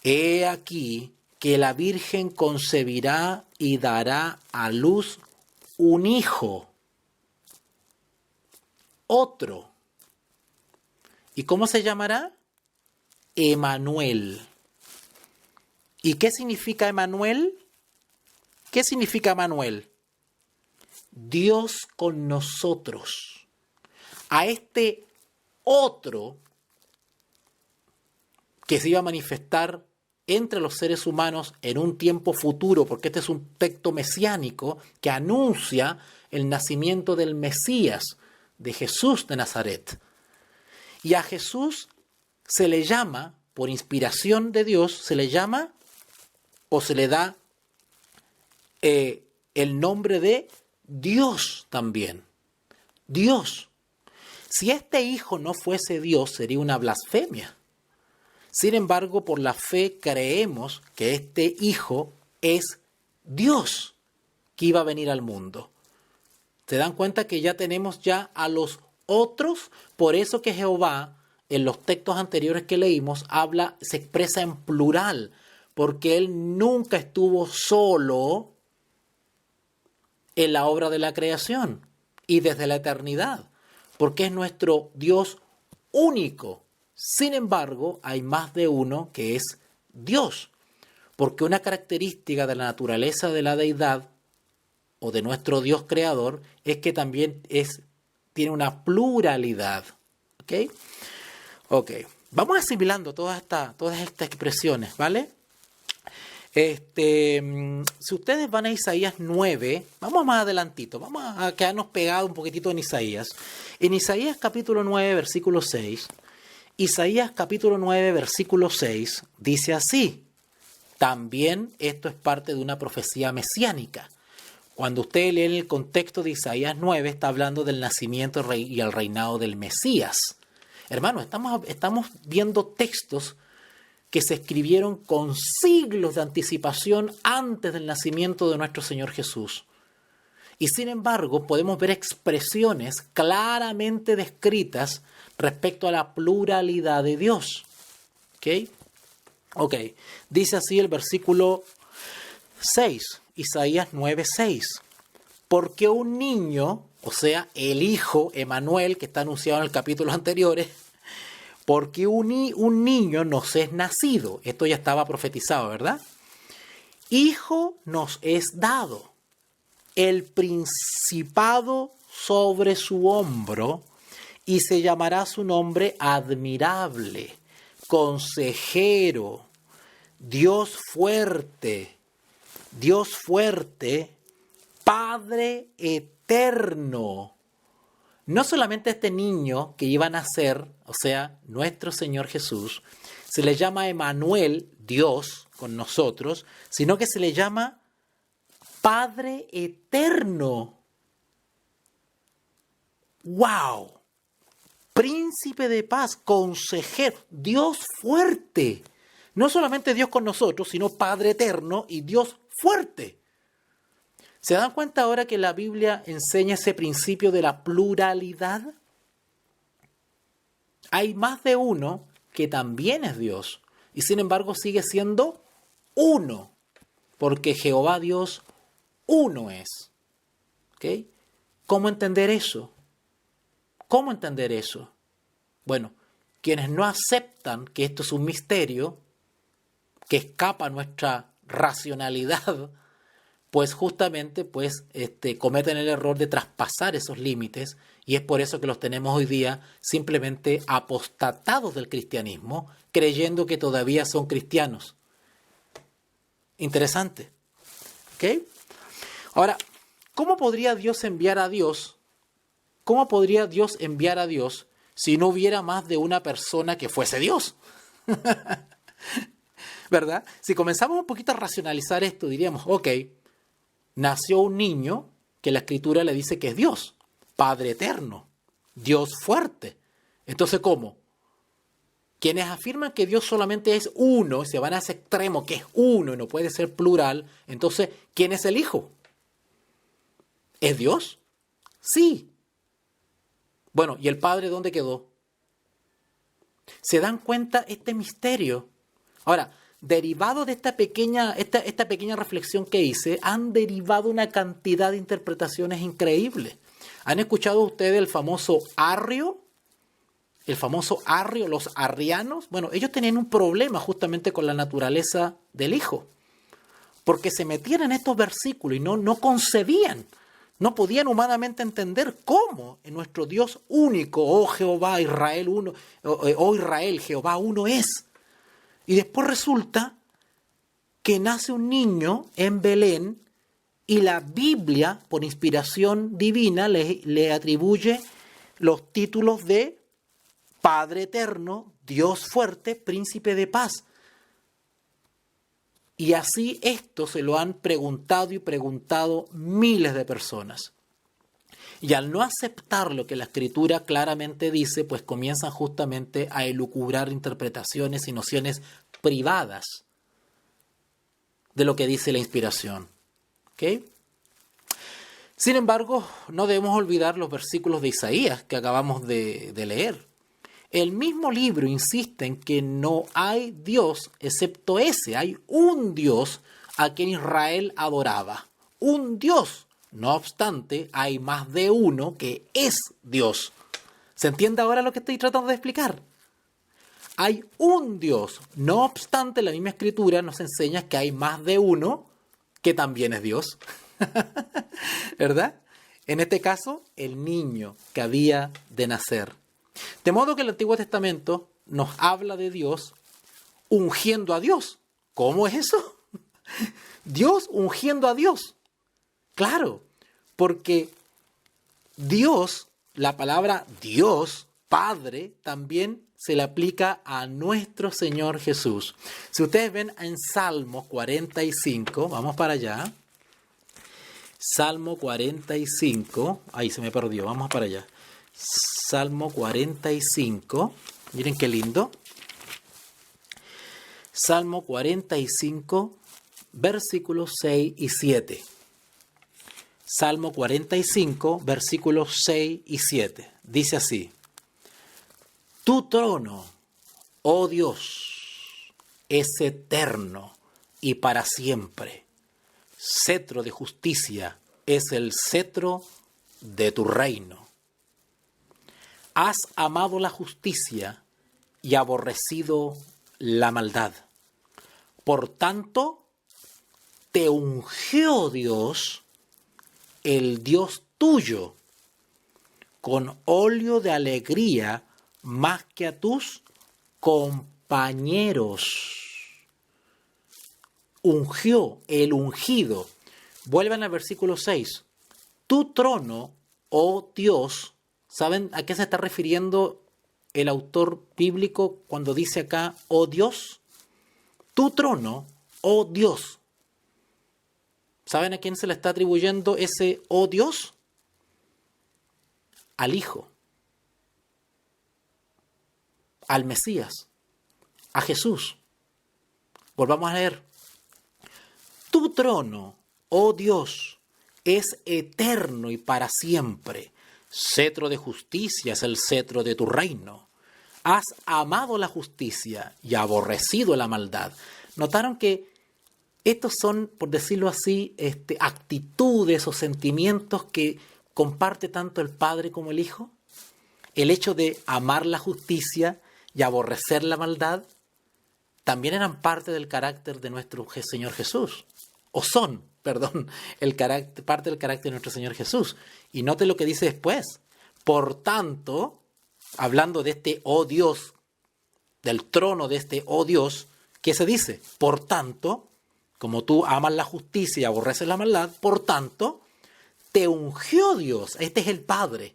B: He aquí que la Virgen concebirá y dará a luz un hijo. Otro. ¿Y cómo se llamará? Emanuel. ¿Y qué significa Emanuel? ¿Qué significa Emanuel? Dios con nosotros. A este otro que se iba a manifestar entre los seres humanos en un tiempo futuro, porque este es un texto mesiánico que anuncia el nacimiento del Mesías, de Jesús de Nazaret. Y a Jesús se le llama, por inspiración de Dios, se le llama o se le da el nombre de Dios también. Dios. Si este hijo no fuese Dios, sería una blasfemia. Sin embargo, por la fe creemos que este hijo es Dios que iba a venir al mundo. ¿Se dan cuenta que ya tenemos ya a los otros? Por eso que Jehová, en los textos anteriores que leímos, se expresa en plural, porque Él nunca estuvo solo en la obra de la creación y desde la eternidad, porque es nuestro Dios único. Sin embargo, hay más de uno que es Dios, porque una característica de la naturaleza de la deidad o de nuestro Dios creador es que también tiene una pluralidad. ¿Ok? Ok. Vamos asimilando todas estas expresiones, ¿vale? Si ustedes van a Isaías 9, vamos más adelantito, vamos a quedarnos pegados un poquitito en Isaías. En Isaías capítulo 9, versículo 6, Isaías capítulo 9, versículo 6, dice así. También esto es parte de una profecía mesiánica. Cuando usted lee el contexto de Isaías 9, está hablando del nacimiento y el reinado del Mesías. Hermanos, estamos viendo textos que se escribieron con siglos de anticipación antes del nacimiento de nuestro Señor Jesús. Y sin embargo, podemos ver expresiones claramente descritas respecto a la pluralidad de Dios. ¿Ok? Dice así el versículo 6, Isaías 9:6. Porque un niño, o sea, el Hijo, Emanuel, que está anunciado en el capítulo anterior, porque un niño nos es nacido. Esto ya estaba profetizado, ¿verdad? Hijo nos es dado. El principado sobre su hombro, y se llamará su nombre admirable, consejero, Dios fuerte, Padre eterno. No solamente a este niño que iba a nacer, o sea, nuestro Señor Jesús, se le llama Emanuel, Dios con nosotros, sino que se le llama Padre eterno. ¡Wow! Príncipe de paz, consejero, Dios fuerte. No solamente Dios con nosotros, sino Padre eterno y Dios fuerte. ¿Se dan cuenta ahora que la Biblia enseña ese principio de la pluralidad? Hay más de uno que también es Dios y sin embargo sigue siendo uno, porque Jehová Dios uno es. ¿Ok? ¿Cómo entender eso? ¿Cómo entender eso? Bueno, quienes no aceptan que esto es un misterio que escapa a nuestra racionalidad, pues justamente cometen el error de traspasar esos límites, y es por eso que los tenemos hoy día simplemente apostatados del cristianismo, creyendo que todavía son cristianos. Interesante. ¿Ok? Ahora, ¿cómo podría Dios enviar a Dios? ¿Cómo podría Dios enviar a Dios si no hubiera más de una persona que fuese Dios? ¿Verdad? Si comenzamos un poquito a racionalizar esto, diríamos, ok, nació un niño que la Escritura le dice que es Dios, Padre eterno, Dios fuerte. Entonces, ¿cómo? Quienes afirman que Dios solamente es uno, se van a ese extremo que es uno y no puede ser plural, entonces, ¿quién es el Hijo? ¿Es Dios? Sí. Bueno, ¿y el Padre dónde quedó? ¿Se dan cuenta este misterio? Ahora, derivado de esta pequeña reflexión que hice, han derivado una cantidad de interpretaciones increíbles. ¿Han escuchado ustedes el famoso Arrio? El famoso Arrio, los arrianos. Bueno, ellos tenían un problema justamente con la naturaleza del Hijo, porque se metían en estos versículos y no concebían, no podían humanamente entender cómo en nuestro Dios único, oh Jehová, Israel uno, oh Israel, Jehová uno es. Y después resulta que nace un niño en Belén y la Biblia, por inspiración divina, le atribuye los títulos de Padre eterno, Dios fuerte, príncipe de paz. Y así esto se lo han preguntado y preguntado miles de personas. Y al no aceptar lo que la Escritura claramente dice, pues comienzan justamente a elucubrar interpretaciones y nociones privadas de lo que dice la inspiración. ¿Ok? Sin embargo, no debemos olvidar los versículos de Isaías que acabamos de leer. El mismo libro insiste en que no hay Dios excepto ese. Hay un Dios a quien Israel adoraba. Un Dios. No obstante, hay más de uno que es Dios. ¿Se entiende ahora lo que estoy tratando de explicar? Hay un Dios. No obstante, la misma Escritura nos enseña que hay más de uno que también es Dios. ¿Verdad? En este caso, el niño que había de nacer. De modo que el Antiguo Testamento nos habla de Dios ungiendo a Dios. ¿Cómo es eso? Dios ungiendo a Dios. Claro, porque Dios, la palabra Dios, Padre, también se le aplica a nuestro Señor Jesús. Si ustedes ven en Salmo 45, vamos para allá. Salmo 45, ahí se me perdió, vamos para allá. Salmo 45, miren qué lindo. Salmo 45, versículos 6 y 7. Salmo 45, versículos 6 y 7. Dice así: Tu trono, oh Dios, es eterno y para siempre. Cetro de justicia es el cetro de tu reino. Has amado la justicia y aborrecido la maldad. Por tanto, te ungió Dios, el Dios tuyo, con óleo de alegría más que a tus compañeros. Ungió, el ungido. Vuelvan al versículo 6. Tu trono, oh Dios. ¿Saben a qué se está refiriendo el autor bíblico cuando dice acá, oh Dios? Tu trono, oh Dios. ¿Saben a quién se le está atribuyendo ese oh Dios? Al Hijo, al Mesías, a Jesús. Volvamos a leer. Tu trono, oh Dios, es eterno y para siempre. Cetro de justicia es el cetro de tu reino. Has amado la justicia y aborrecido la maldad. ¿Notaron que estos son, por decirlo así, actitudes o sentimientos que comparte tanto el Padre como el Hijo? El hecho de amar la justicia y aborrecer la maldad también eran parte del carácter de nuestro Señor Jesús. O son, perdón, parte del carácter de nuestro Señor Jesús. Y note lo que dice después. Por tanto, hablando de este oh Dios, del trono de este oh Dios, ¿qué se dice? Por tanto, como tú amas la justicia y aborreces la maldad, por tanto, te ungió Dios, este es el Padre,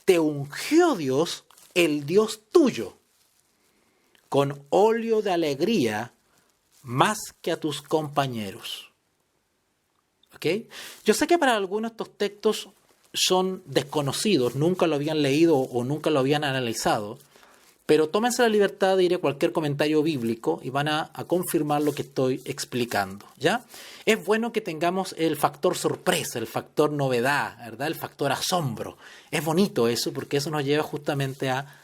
B: te ungió Dios, el Dios tuyo, con óleo de alegría más que a tus compañeros. ¿ok? Yo sé que para algunos estos textos son desconocidos, nunca lo habían leído o nunca lo habían analizado, pero tómense la libertad de ir a cualquier comentario bíblico y van a confirmar lo que estoy explicando, ¿ya? Es bueno que tengamos el factor sorpresa, el factor novedad, ¿verdad? El factor asombro. Es bonito eso porque eso nos lleva justamente a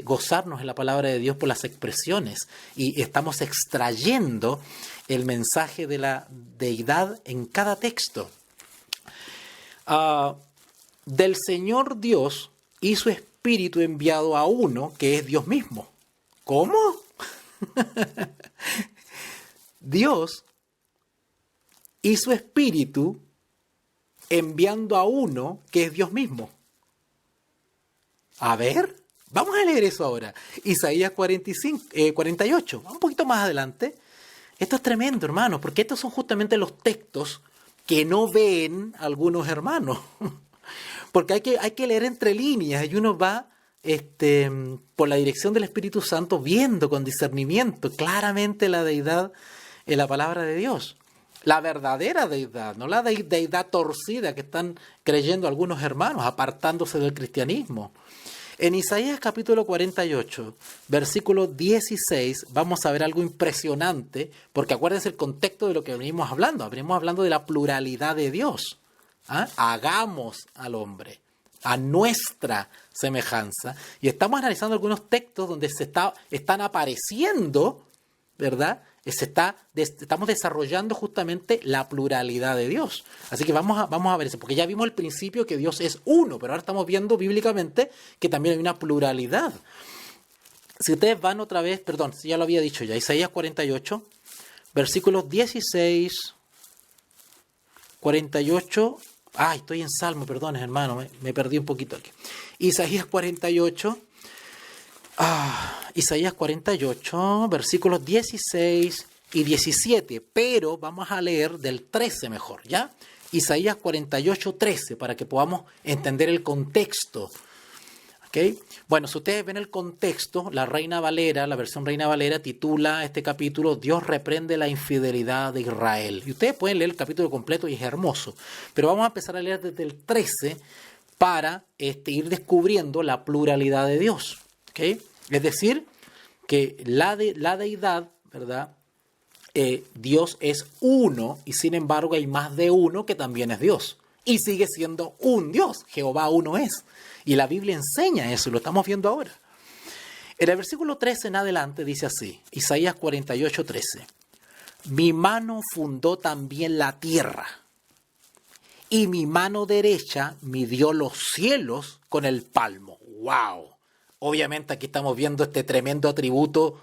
B: gozarnos en la palabra de Dios por las expresiones y estamos extrayendo el mensaje de la deidad en cada texto. Del Señor Dios y su Espíritu enviado a uno que es Dios mismo. ¿Cómo? Dios y su Espíritu enviando a uno que es Dios mismo. A ver, vamos a leer eso ahora. Isaías 48, un poquito más adelante. Esto es tremendo, hermanos, porque estos son justamente los textos que no ven algunos hermanos. Porque hay que leer entre líneas y uno va por la dirección del Espíritu Santo viendo con discernimiento claramente la deidad en la palabra de Dios. La verdadera deidad, no la deidad torcida que están creyendo algunos hermanos, apartándose del cristianismo. En Isaías capítulo 48, versículo 16, vamos a ver algo impresionante, porque acuérdense el contexto de lo que venimos hablando de la pluralidad de Dios. Hagamos al hombre a nuestra semejanza. Y estamos analizando algunos textos donde están apareciendo, ¿verdad? Estamos desarrollando justamente la pluralidad de Dios. Así que vamos a ver eso, porque ya vimos al principio que Dios es uno, pero ahora estamos viendo bíblicamente que también hay una pluralidad. Si ustedes van otra vez, perdón, si ya lo había dicho ya, Isaías 48, versículos 16, 48... estoy en Salmo, perdón, hermano, me perdí un poquito aquí. Isaías 48, versículos 16 y 17, pero vamos a leer del 13 mejor, ¿ya? Isaías 48, 13, para que podamos entender el contexto. ¿Okay? Bueno, si ustedes ven el contexto, la versión Reina Valera titula este capítulo Dios reprende la infidelidad de Israel. Y ustedes pueden leer el capítulo completo y es hermoso. Pero vamos a empezar a leer desde el 13 para ir descubriendo la pluralidad de Dios. ¿Okay? Es decir, que la deidad, ¿verdad? Dios es uno y sin embargo hay más de uno que también es Dios. Y sigue siendo un Dios. Jehová uno es. Y la Biblia enseña eso, lo estamos viendo ahora. En el versículo 13 en adelante dice así, Isaías 48, 13. Mi mano fundó también la tierra, y mi mano derecha midió los cielos con el palmo. ¡Wow! Obviamente aquí estamos viendo este tremendo atributo,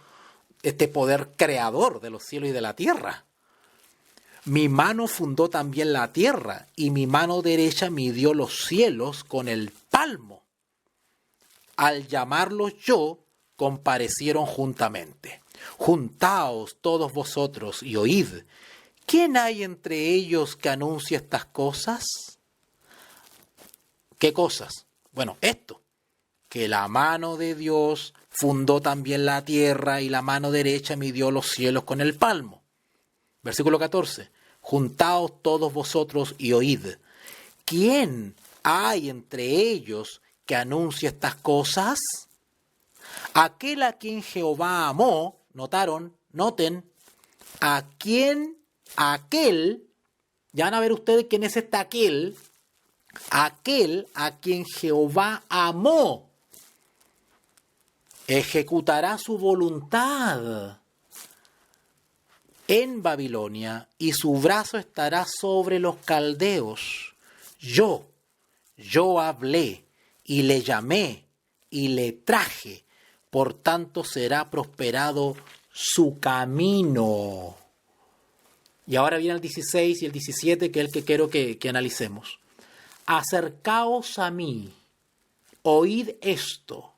B: este poder creador de los cielos y de la tierra. Mi mano fundó también la tierra, y mi mano derecha midió los cielos con el palmo. Al llamarlos yo, comparecieron juntamente. Juntaos todos vosotros y oíd. ¿Quién hay entre ellos que anuncie estas cosas? ¿Qué cosas? Bueno, esto, que la mano de Dios fundó también la tierra y la mano derecha midió los cielos con el palmo. Versículo 14. Juntaos todos vosotros y oíd. ¿Quién hay entre ellos que anuncie estas cosas? Aquel a quien Jehová amó, noten, aquel, ya van a ver ustedes quién es este aquel a quien Jehová amó, ejecutará su voluntad en Babilonia, y su brazo estará sobre los caldeos. Yo hablé, y le llamé, y le traje, por tanto será prosperado su camino. Y ahora viene el 16 y el 17, que es el que quiero que analicemos. Acercaos a mí, oíd esto.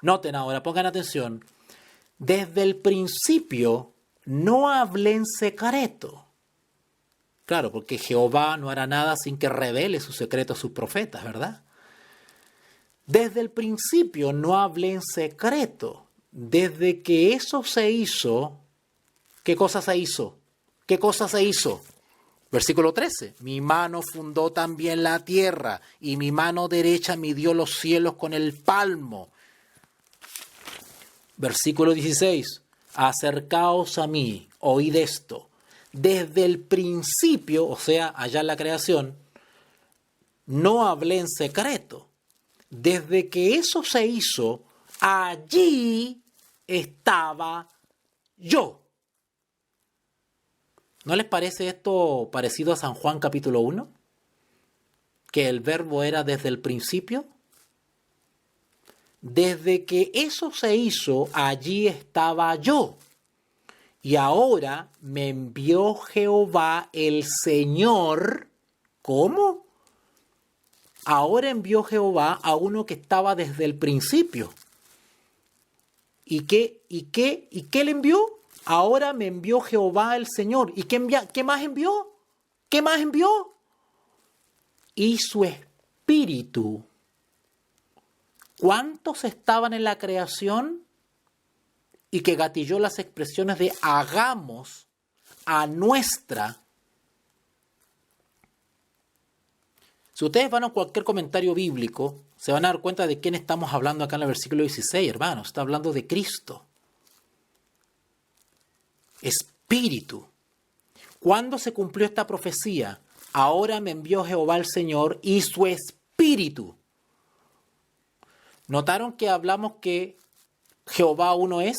B: Noten ahora, pongan atención. Desde el principio no hablé en secreto. Claro, porque Jehová no hará nada sin que revele su secreto a sus profetas, ¿verdad? Desde el principio no hablé en secreto. Desde que eso se hizo, ¿qué cosa se hizo? ¿Qué cosa se hizo? Versículo 13. Mi mano fundó también la tierra y mi mano derecha midió los cielos con el palmo. Versículo 16. Acercaos a mí, oíd esto. Desde el principio, o sea, allá en la creación, no hablé en secreto. Desde que eso se hizo, allí estaba yo. ¿No les parece esto parecido a San Juan capítulo 1? Que el verbo era desde el principio. Desde que eso se hizo, allí estaba yo. Y ahora me envió Jehová el Señor. ¿Cómo? Ahora envió Jehová a uno que estaba desde el principio. ¿Y qué le envió? Ahora me envió Jehová el Señor. ¿Y qué más envió? ¿Qué más envió? Y su espíritu. ¿Cuántos estaban en la creación? Y que gatilló las expresiones de hagamos a nuestra. Si ustedes van a cualquier comentario bíblico, se van a dar cuenta de quién estamos hablando acá en el versículo 16, hermanos. Está hablando de Cristo. Espíritu. ¿Cuándo se cumplió esta profecía? Ahora me envió Jehová el Señor y su espíritu. ¿Notaron que hablamos que Jehová uno es?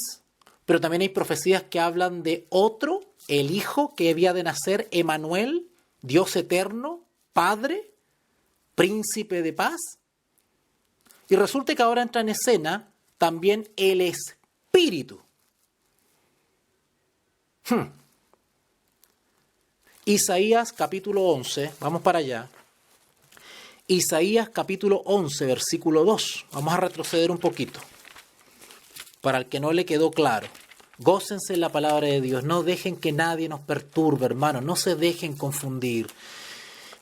B: Pero también hay profecías que hablan de otro, el Hijo que había de nacer, Emanuel, Dios eterno, Padre, Príncipe de paz. Y resulta que ahora entra en escena también el Espíritu. Isaías capítulo 11, vamos para allá. Isaías capítulo 11, versículo 2. Vamos a retroceder un poquito. Para el que no le quedó claro. Gócense en la palabra de Dios. No dejen que nadie nos perturbe, hermanos. No se dejen confundir.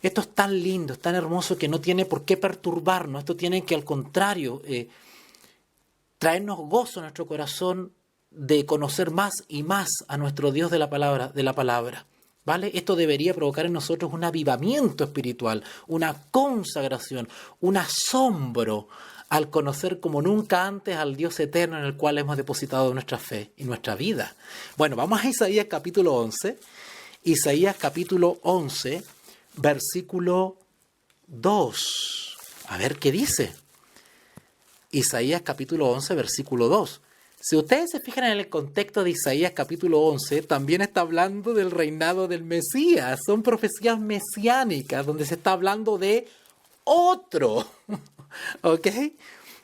B: Esto es tan lindo, es tan hermoso que no tiene por qué perturbarnos. Esto tiene que, al contrario, traernos gozo a nuestro corazón de conocer más y más a nuestro Dios de la palabra. ¿Vale? Esto debería provocar en nosotros un avivamiento espiritual, una consagración, un asombro al conocer como nunca antes al Dios eterno en el cual hemos depositado nuestra fe y nuestra vida. Bueno, vamos a Isaías capítulo 11. Isaías capítulo 11, versículo 2. A ver qué dice. Isaías capítulo 11, versículo 2. Si ustedes se fijan en el contexto de Isaías capítulo 11, también está hablando del reinado del Mesías. Son profecías mesiánicas donde se está hablando de otro. ¿Ok?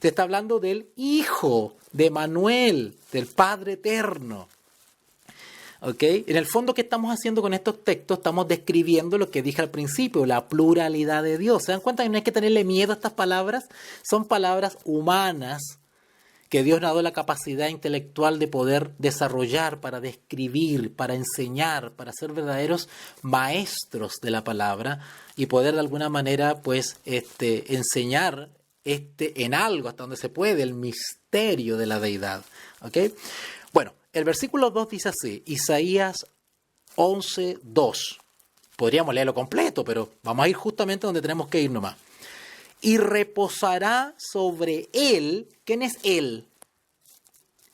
B: Se está hablando del Hijo, de Manuel, del Padre eterno. ¿Ok? En el fondo, ¿qué estamos haciendo con estos textos? Estamos describiendo lo que dije al principio, la pluralidad de Dios. ¿Se dan cuenta que no hay que tenerle miedo a estas palabras? Son palabras humanas que Dios nos ha dado la capacidad intelectual de poder desarrollar para describir, para enseñar, para ser verdaderos maestros de la palabra y poder de alguna manera pues enseñar en algo hasta donde se puede el misterio de la deidad. ¿Ok? Bueno, el versículo 2 dice así, Isaías 11, 2. Podríamos leerlo completo, pero vamos a ir justamente donde tenemos que ir nomás. Y reposará sobre él. ¿Quién es él?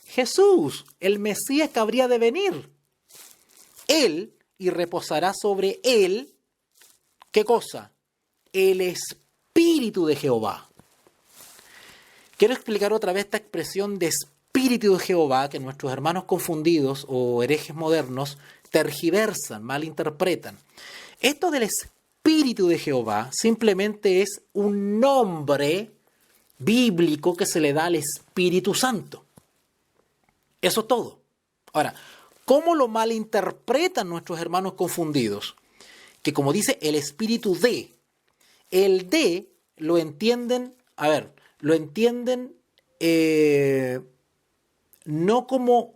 B: Jesús, el Mesías que habría de venir. Él, y reposará sobre él, ¿qué cosa? El Espíritu de Jehová. Quiero explicar otra vez esta expresión de Espíritu de Jehová que nuestros hermanos confundidos o herejes modernos tergiversan, malinterpretan. Esto del Espíritu de Jehová simplemente es un nombre bíblico que se le da al Espíritu Santo. Eso es todo. Ahora, ¿cómo lo malinterpretan nuestros hermanos confundidos? Que como dice el Espíritu de, el de lo entienden, no como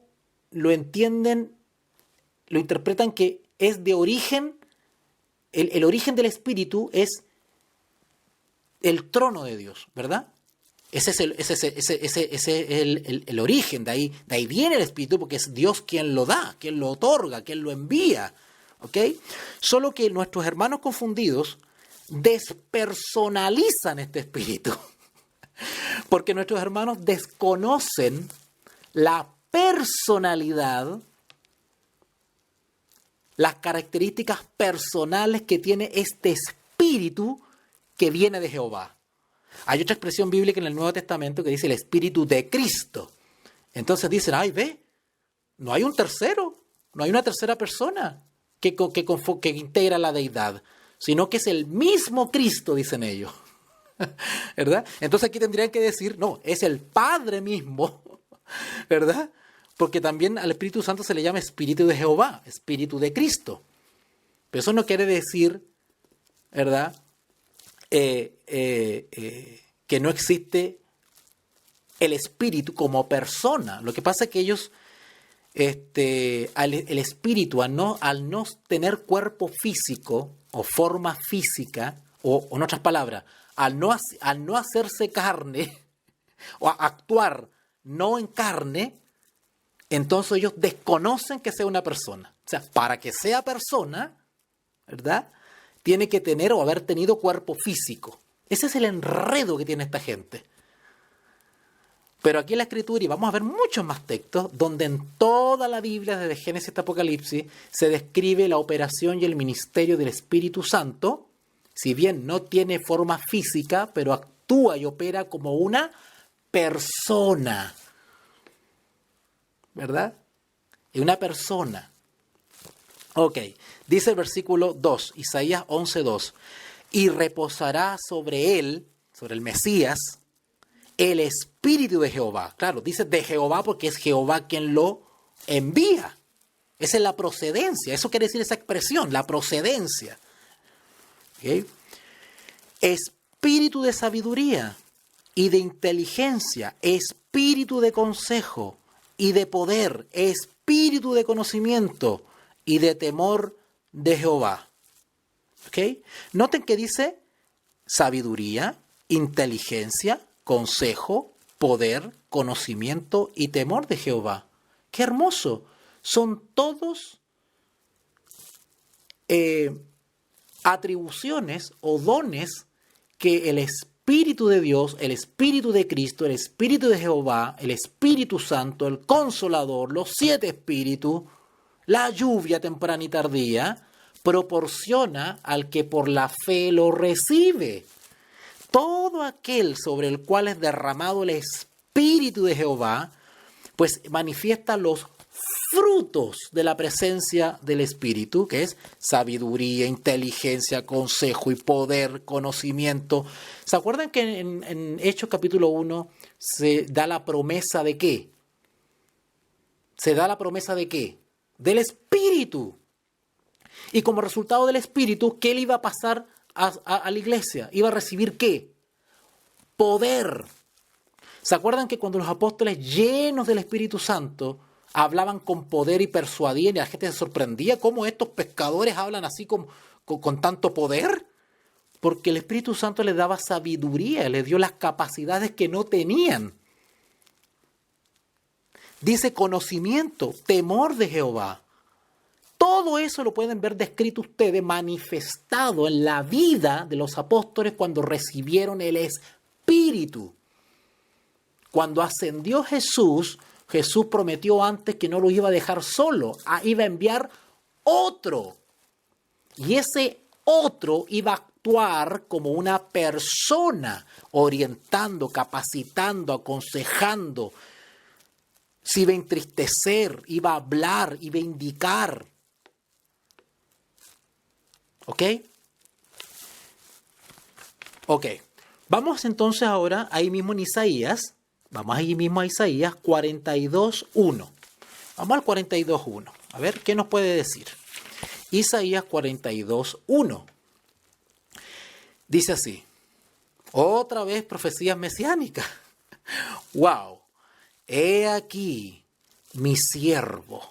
B: lo entienden, lo interpretan que es de origen. El origen del Espíritu es el trono de Dios, ¿verdad? Ese es el origen, de ahí viene el Espíritu, porque es Dios quien lo da, quien lo otorga, quien lo envía, ¿ok? Solo que nuestros hermanos confundidos despersonalizan este espíritu, porque nuestros hermanos desconocen la personalidad, las características personales que tiene este espíritu que viene de Jehová. Hay otra expresión bíblica en el Nuevo Testamento que dice el espíritu de Cristo. Entonces dicen, ay, ve, no hay un tercero, no hay una tercera persona que integra la deidad, sino que es el mismo Cristo, dicen ellos. ¿Verdad? Entonces aquí tendrían que decir, no, es el Padre mismo, ¿verdad? Porque también al Espíritu Santo se le llama Espíritu de Jehová, Espíritu de Cristo. Pero eso no quiere decir, ¿verdad? Que no existe el Espíritu como persona. Lo que pasa es que ellos, el Espíritu, al no tener cuerpo físico o forma física, o en otras palabras, al no hacerse carne o actuar no en carne, entonces ellos desconocen que sea una persona. O sea, para que sea persona, ¿verdad?, tiene que tener o haber tenido cuerpo físico. Ese es el enredo que tiene esta gente. Pero aquí en la Escritura, y vamos a ver muchos más textos, donde en toda la Biblia, desde Génesis hasta Apocalipsis, se describe la operación y el ministerio del Espíritu Santo, si bien no tiene forma física, pero actúa y opera como una persona. ¿Verdad? Es una persona. Ok, dice el versículo 2, Isaías 11:2, y reposará sobre él, sobre el Mesías, el Espíritu de Jehová. Claro, dice de Jehová porque es Jehová quien lo envía. Esa es la procedencia, eso quiere decir esa expresión, la procedencia. ¿Okay? Espíritu de sabiduría y de inteligencia, espíritu de consejo y de poder, espíritu de conocimiento y de temor de Jehová. ¿Ok? Noten que dice sabiduría, inteligencia, consejo, poder, conocimiento y temor de Jehová. ¡Qué hermoso! Son todos atribuciones o dones que el Espíritu de Dios, el Espíritu de Cristo, el Espíritu de Jehová, el Espíritu Santo, el Consolador, los 7 Espíritus, la lluvia temprana y tardía, proporciona al que por la fe lo recibe. Todo aquel sobre el cual es derramado el Espíritu de Jehová, pues manifiesta los frutos de la presencia del Espíritu, que es sabiduría, inteligencia, consejo y poder, conocimiento. ¿Se acuerdan que en Hechos capítulo 1 se da la promesa de qué? ¿Se da la promesa de qué? Del Espíritu. Y como resultado del Espíritu, ¿qué le iba a pasar a la iglesia? Iba a recibir ¿qué? Poder. ¿Se acuerdan que cuando los apóstoles llenos del Espíritu Santo hablaban con poder y persuadían y la gente se sorprendía cómo estos pescadores hablan así con tanto poder? Porque el Espíritu Santo les daba sabiduría, les dio las capacidades que no tenían. Dice conocimiento, temor de Jehová. Todo eso lo pueden ver descrito ustedes, manifestado en la vida de los apóstoles cuando recibieron el Espíritu. Cuando ascendió Jesús, Jesús prometió antes que no lo iba a dejar solo, iba a enviar otro. Y ese otro iba a actuar como una persona, orientando, capacitando, aconsejando. Se iba a entristecer, iba a hablar, iba a indicar. ¿Ok? Ok. Vamos entonces ahora ahí mismo en Isaías. Vamos ahí mismo a Isaías 42:1. Vamos al 42:1. A ver, ¿qué nos puede decir? Isaías 42:1. Dice así. Otra vez profecías mesiánicas. ¡Wow! He aquí mi siervo.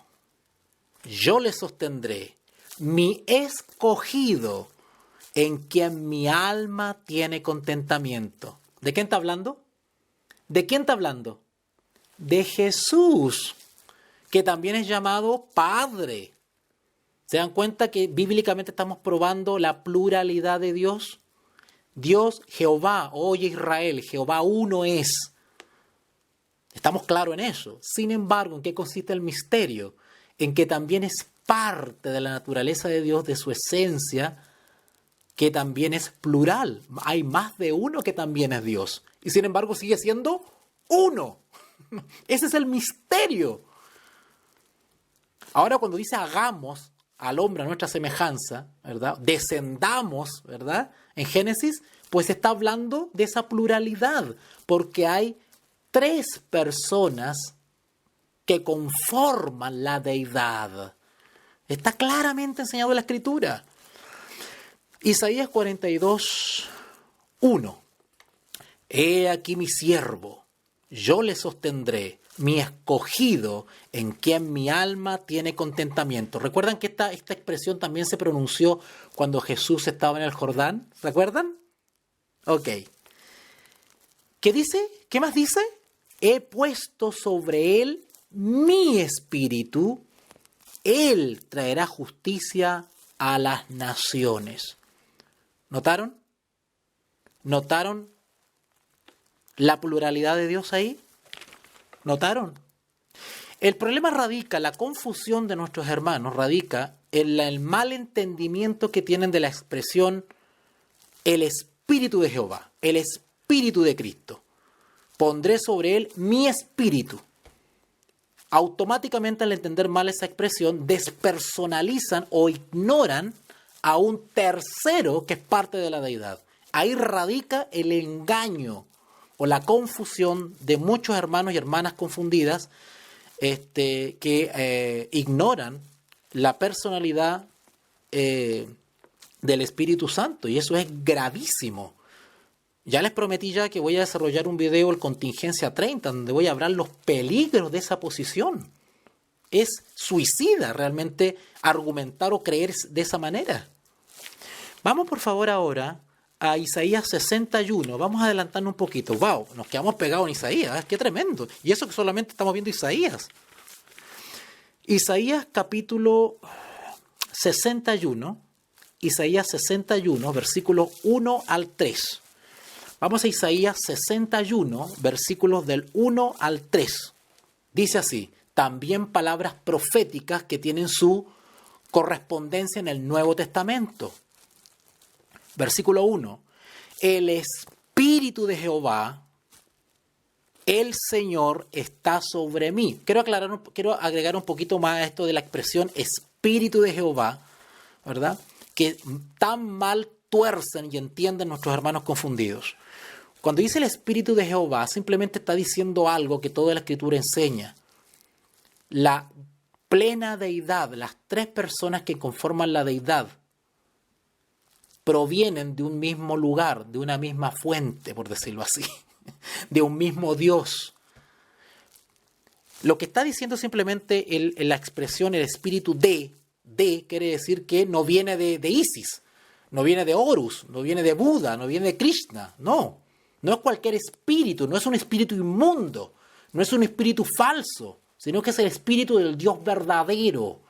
B: Yo le sostendré. Mi escogido, en quien mi alma tiene contentamiento. ¿De quién está hablando? ¿De quién está hablando? De Jesús, que también es llamado Padre. ¿Se dan cuenta que bíblicamente estamos probando la pluralidad de Dios? Dios, Jehová, oye Israel, Jehová uno es. Estamos claros en eso. Sin embargo, ¿en qué consiste el misterio? En que también es parte de la naturaleza de Dios, de su esencia, que también es plural. Hay más de uno que también es Dios. Y sin embargo sigue siendo uno. Ese es el misterio. Ahora cuando dice hagamos al hombre a nuestra semejanza, ¿verdad? Descendamos, ¿verdad? En Génesis, pues está hablando de esa pluralidad, porque hay 3 personas que conforman la deidad. Está claramente enseñado en la Escritura. Isaías 42, 1. He aquí mi siervo, yo le sostendré, mi escogido, en quien mi alma tiene contentamiento. ¿Recuerdan que esta expresión también se pronunció cuando Jesús estaba en el Jordán? ¿Recuerdan? Ok. ¿Qué dice? ¿Qué más dice? He puesto sobre él mi espíritu, él traerá justicia a las naciones. ¿Notaron? ¿Notaron la pluralidad de Dios ahí? ¿Notaron? El problema radica, la confusión de nuestros hermanos radica en el mal entendimiento que tienen de la expresión el Espíritu de Jehová, el Espíritu de Cristo. Pondré sobre él mi espíritu. Automáticamente al entender mal esa expresión, despersonalizan o ignoran a un tercero que es parte de la deidad. Ahí radica el engaño o la confusión de muchos hermanos y hermanas confundidas que ignoran la personalidad del Espíritu Santo, y eso es gravísimo. Ya les prometí ya que voy a desarrollar un video, el Contingencia 30, donde voy a hablar los peligros de esa posición. Es suicida realmente argumentar o creer de esa manera. Vamos por favor ahora a Isaías 61. Vamos a adelantarnos un poquito. ¡Wow! Nos quedamos pegados en Isaías. ¡Qué tremendo! Y eso que solamente estamos viendo Isaías. Isaías capítulo 61. Isaías 61, versículos 1 al 3. Vamos a Isaías 61, versículos del 1 al 3. Dice así, también palabras proféticas que tienen su correspondencia en el Nuevo Testamento. Versículo 1. El Espíritu de Jehová, el Señor, está sobre mí. Quiero agregar un poquito más a esto de la expresión Espíritu de Jehová, ¿verdad? Que tan mal tuercen y entienden nuestros hermanos confundidos. Cuando dice el Espíritu de Jehová, simplemente está diciendo algo que toda la Escritura enseña. La plena deidad, las 3 personas que conforman la deidad, provienen de un mismo lugar, de una misma fuente, por decirlo así, de un mismo Dios. Lo que está diciendo simplemente la expresión el espíritu de quiere decir que no viene de Isis, no viene de Horus, no viene de Buda, no viene de Krishna, no es cualquier espíritu, no es un espíritu inmundo, no es un espíritu falso, sino que es el espíritu del Dios verdadero.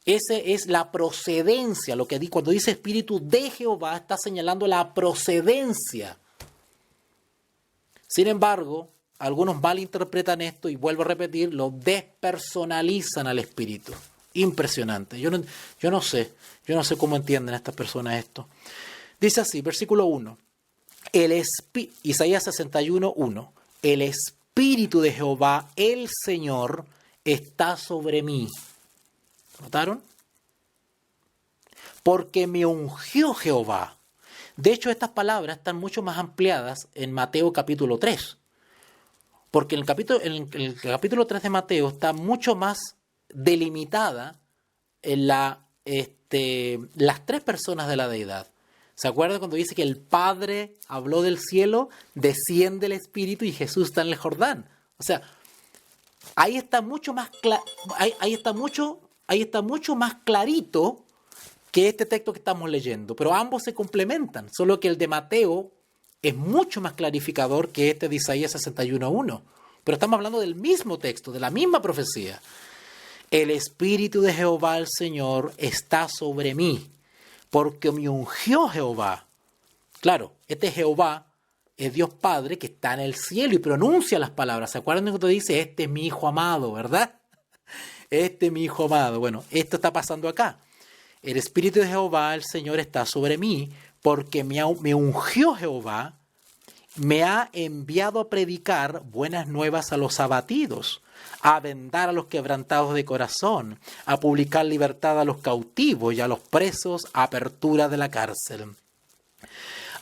B: Esa es la procedencia, lo que cuando dice Espíritu de Jehová está señalando la procedencia. Sin embargo, algunos malinterpretan esto y vuelvo a repetir, lo despersonalizan al Espíritu. Impresionante. Yo no sé cómo entienden estas personas esto. Dice así, versículo 1. Isaías 61, 1. El Espíritu de Jehová, el Señor, está sobre mí. ¿Notaron? Porque me ungió Jehová. De hecho, estas palabras están mucho más ampliadas en Mateo capítulo 3. Porque en el capítulo 3 de Mateo está mucho más delimitada en las 3 personas de la deidad. ¿Se acuerdan cuando dice que el Padre habló del cielo, desciende el Espíritu y Jesús está en el Jordán? O sea, ahí está mucho más clarito que este texto que estamos leyendo, pero ambos se complementan, solo que el de Mateo es mucho más clarificador que este de Isaías 61:1. Pero estamos hablando del mismo texto, de la misma profecía. el Espíritu de Jehová el Señor está sobre mí, porque me ungió Jehová. Claro, este Jehová es Dios Padre que está en el cielo y pronuncia las palabras. ¿Se acuerdan cuando dice, este es mi Hijo amado, verdad? Este es mi Hijo amado. Bueno, esto está pasando acá. El Espíritu de Jehová, el Señor, está sobre mí, porque me ungió Jehová, me ha enviado a predicar buenas nuevas a los abatidos, a vendar a los quebrantados de corazón, a publicar libertad a los cautivos y a los presos, apertura de la cárcel,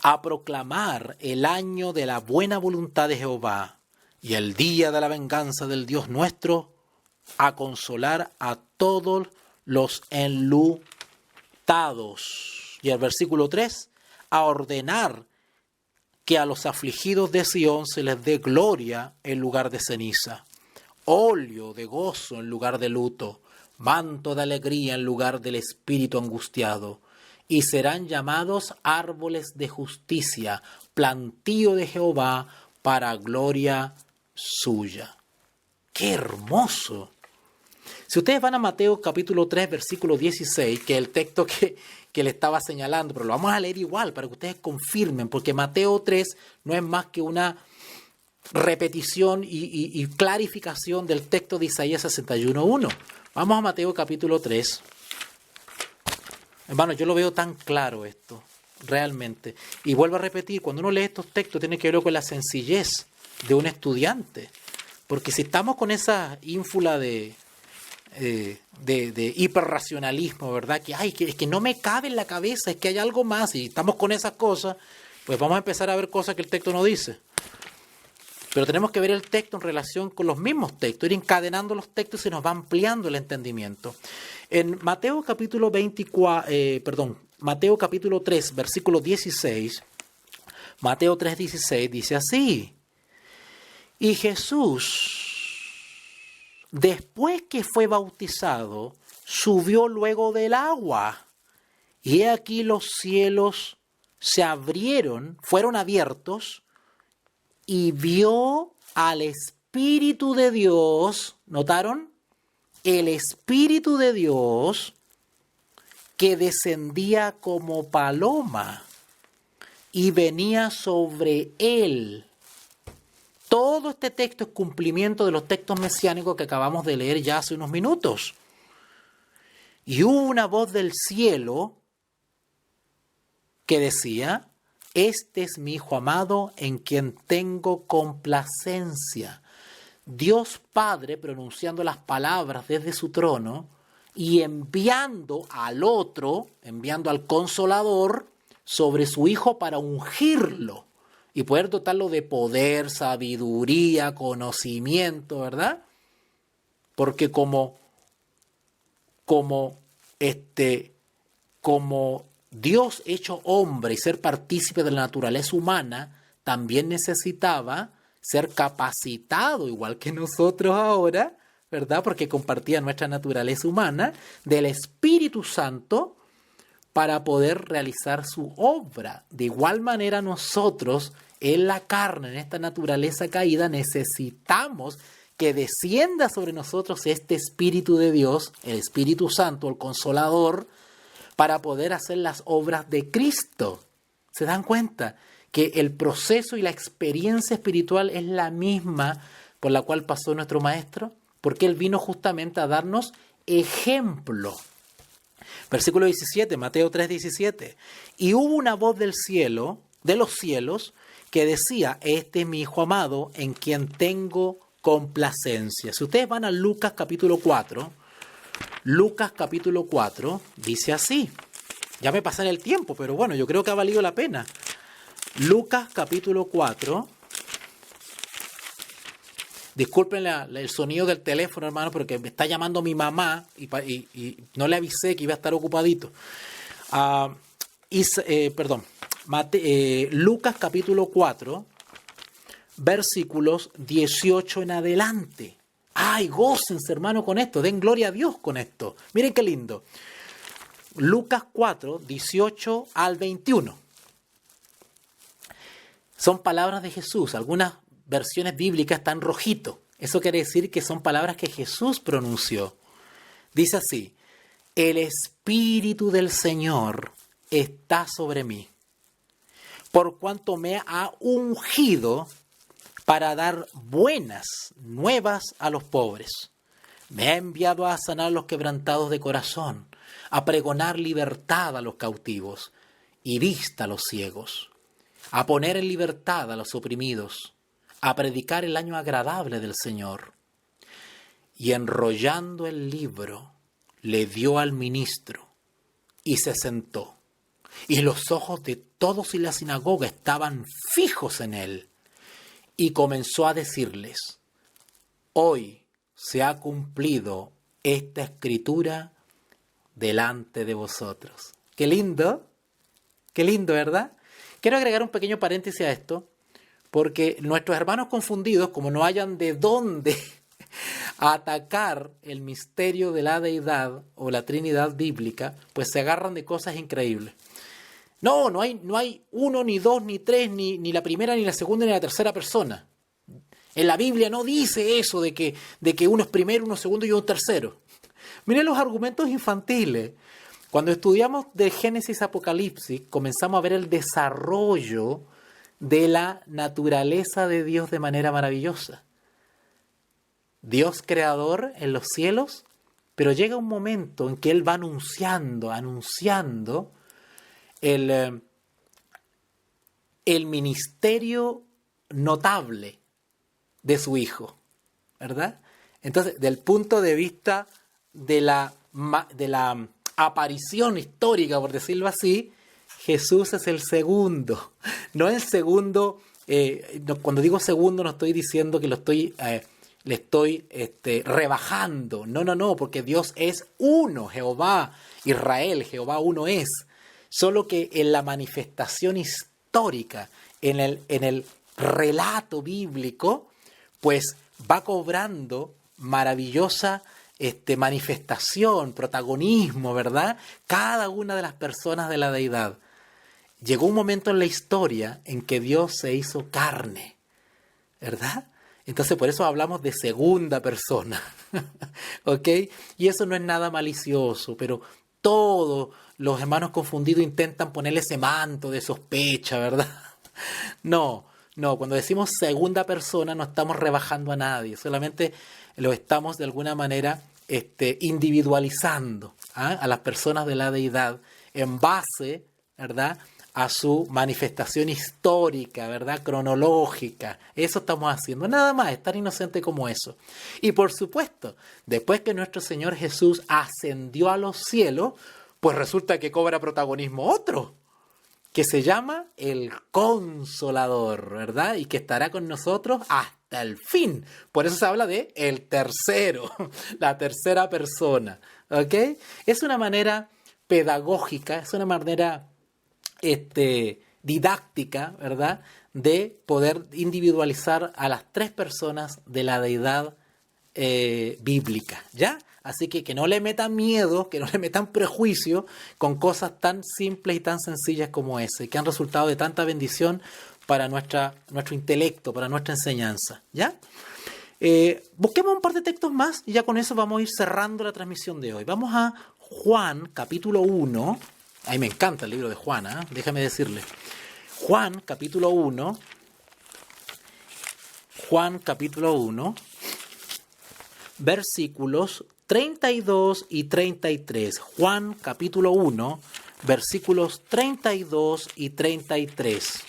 B: a proclamar el año de la buena voluntad de Jehová y el día de la venganza del Dios nuestro, a consolar a todos los enlutados. Y el versículo 3, a ordenar que a los afligidos de Sión se les dé gloria en lugar de ceniza, óleo de gozo en lugar de luto, manto de alegría en lugar del espíritu angustiado, y serán llamados árboles de justicia, plantío de Jehová para gloria suya. ¡Qué hermoso! Si ustedes van a Mateo capítulo 3, versículo 16, que es el texto que le estaba señalando, pero lo vamos a leer igual para que ustedes confirmen, porque Mateo 3 no es más que una repetición y clarificación del texto de Isaías 61.1. Vamos a Mateo capítulo 3. Hermano, yo lo veo tan claro esto, realmente. Y vuelvo a repetir, cuando uno lee estos textos tiene que ver con la sencillez de un estudiante. Porque si estamos con esa ínfula de hiperracionalismo, ¿verdad? Es que no me cabe en la cabeza, es que hay algo más, y estamos con esas cosas, pues vamos a empezar a ver cosas que el texto no dice. Pero tenemos que ver el texto en relación con los mismos textos, ir encadenando los textos y se nos va ampliando el entendimiento. En Mateo capítulo 3, versículo 16, Mateo 3:16 dice así: y Jesús, después que fue bautizado, subió luego del agua, y he aquí los cielos se abrieron, fueron abiertos, y vio al Espíritu de Dios, ¿notaron? El Espíritu de Dios que descendía como paloma y venía sobre él. Todo este texto es cumplimiento de los textos mesiánicos que acabamos de leer ya hace unos minutos. Y hubo una voz del cielo que decía: este es mi Hijo amado en quien tengo complacencia. Dios Padre pronunciando las palabras desde su trono y enviando al otro, enviando al Consolador sobre su Hijo para ungirlo y poder dotarlo de poder, sabiduría, conocimiento, ¿verdad? Porque como Dios hecho hombre y ser partícipe de la naturaleza humana, también necesitaba ser capacitado, igual que nosotros ahora, ¿verdad? Porque compartía nuestra naturaleza humana, del Espíritu Santo para poder realizar su obra. De igual manera nosotros, en la carne, en esta naturaleza caída, necesitamos que descienda sobre nosotros este Espíritu de Dios, el Espíritu Santo, el Consolador, para poder hacer las obras de Cristo. ¿Se dan cuenta? Que el proceso y la experiencia espiritual es la misma por la cual pasó nuestro Maestro, porque Él vino justamente a darnos ejemplo. Versículo 17, Mateo 3:17. Y hubo una voz del cielo, de los cielos, que decía: este es mi Hijo amado, en quien tengo complacencia. Si ustedes van a Lucas capítulo 4, dice así. Ya me pasé el tiempo, pero bueno, yo creo que ha valido la pena. Lucas capítulo 4. Disculpen el sonido del teléfono, hermano, porque me está llamando mi mamá y no le avisé que iba a estar ocupadito. Lucas capítulo 4, versículos 18 en adelante. ¡Ay, gócense, hermano, con esto! Den gloria a Dios con esto. Miren qué lindo. Lucas 4, 18 al 21. Son palabras de Jesús. Algunas versiones bíblicas están rojito. Eso quiere decir que son palabras que Jesús pronunció. Dice así: el Espíritu del Señor está sobre mí, por cuanto me ha ungido para dar buenas nuevas a los pobres. Me ha enviado a sanar a los quebrantados de corazón, a pregonar libertad a los cautivos y vista a los ciegos, a poner en libertad a los oprimidos, a predicar el año agradable del Señor. Y enrollando el libro, le dio al ministro y se sentó. Y los ojos de todos en la sinagoga estaban fijos en él. Y comenzó a decirles: hoy se ha cumplido esta escritura delante de vosotros. Qué lindo, ¿verdad? Quiero agregar un pequeño paréntesis a esto, porque nuestros hermanos confundidos, como no hayan de dónde atacar el misterio de la deidad o la Trinidad bíblica, pues se agarran de cosas increíbles. No hay uno, ni dos, ni tres, ni la primera, ni la segunda, ni la tercera persona. En la Biblia no dice eso de que uno es primero, uno segundo y uno tercero. Miren los argumentos infantiles. Cuando estudiamos de Génesis a Apocalipsis, comenzamos a ver el desarrollo de la naturaleza de Dios de manera maravillosa. Dios creador en los cielos, pero llega un momento en que Él va anunciando el ministerio notable de su Hijo, ¿verdad? Entonces, del punto de vista de la aparición histórica, por decirlo así, Jesús es el segundo. No el segundo, cuando digo segundo no estoy diciendo que le estoy rebajando. No, porque Dios es uno, Jehová, Israel, Jehová uno es. Solo que en la manifestación histórica, en el relato bíblico, pues va cobrando maravillosa manifestación, protagonismo, ¿verdad? Cada una de las personas de la deidad. Llegó un momento en la historia en que Dios se hizo carne, ¿verdad? Entonces por eso hablamos de segunda persona, ¿ok? Y eso no es nada malicioso, pero todos los hermanos confundidos intentan ponerle ese manto de sospecha, ¿verdad? No, cuando decimos segunda persona no estamos rebajando a nadie, solamente lo estamos de alguna manera individualizando a las personas de la deidad en base, ¿verdad?, a su manifestación histórica, ¿verdad?, cronológica. Eso estamos haciendo, nada más, es tan inocente como eso. Y por supuesto, después que nuestro Señor Jesús ascendió a los cielos, pues resulta que cobra protagonismo otro, que se llama el Consolador, ¿verdad? Y que estará con nosotros hasta el fin. Por eso se habla de el tercero, la tercera persona, ¿ok? Es una manera pedagógica, es una manera didáctica, ¿verdad?, de poder individualizar a las tres personas de la deidad bíblica, ¿ya? Así que no le metan miedo, que no le metan prejuicio con cosas tan simples y tan sencillas como ese, que han resultado de tanta bendición para nuestro intelecto, para nuestra enseñanza, ¿ya? Busquemos un par de textos más y ya con eso vamos a ir cerrando la transmisión de hoy. Vamos a Juan, capítulo 1. A mí me encanta el libro de Juan, ¿eh? Déjame decirle. Juan, capítulo 1. Juan, capítulo 1. Versículos 32 y 33. Juan, capítulo 1, versículos 32 y 33.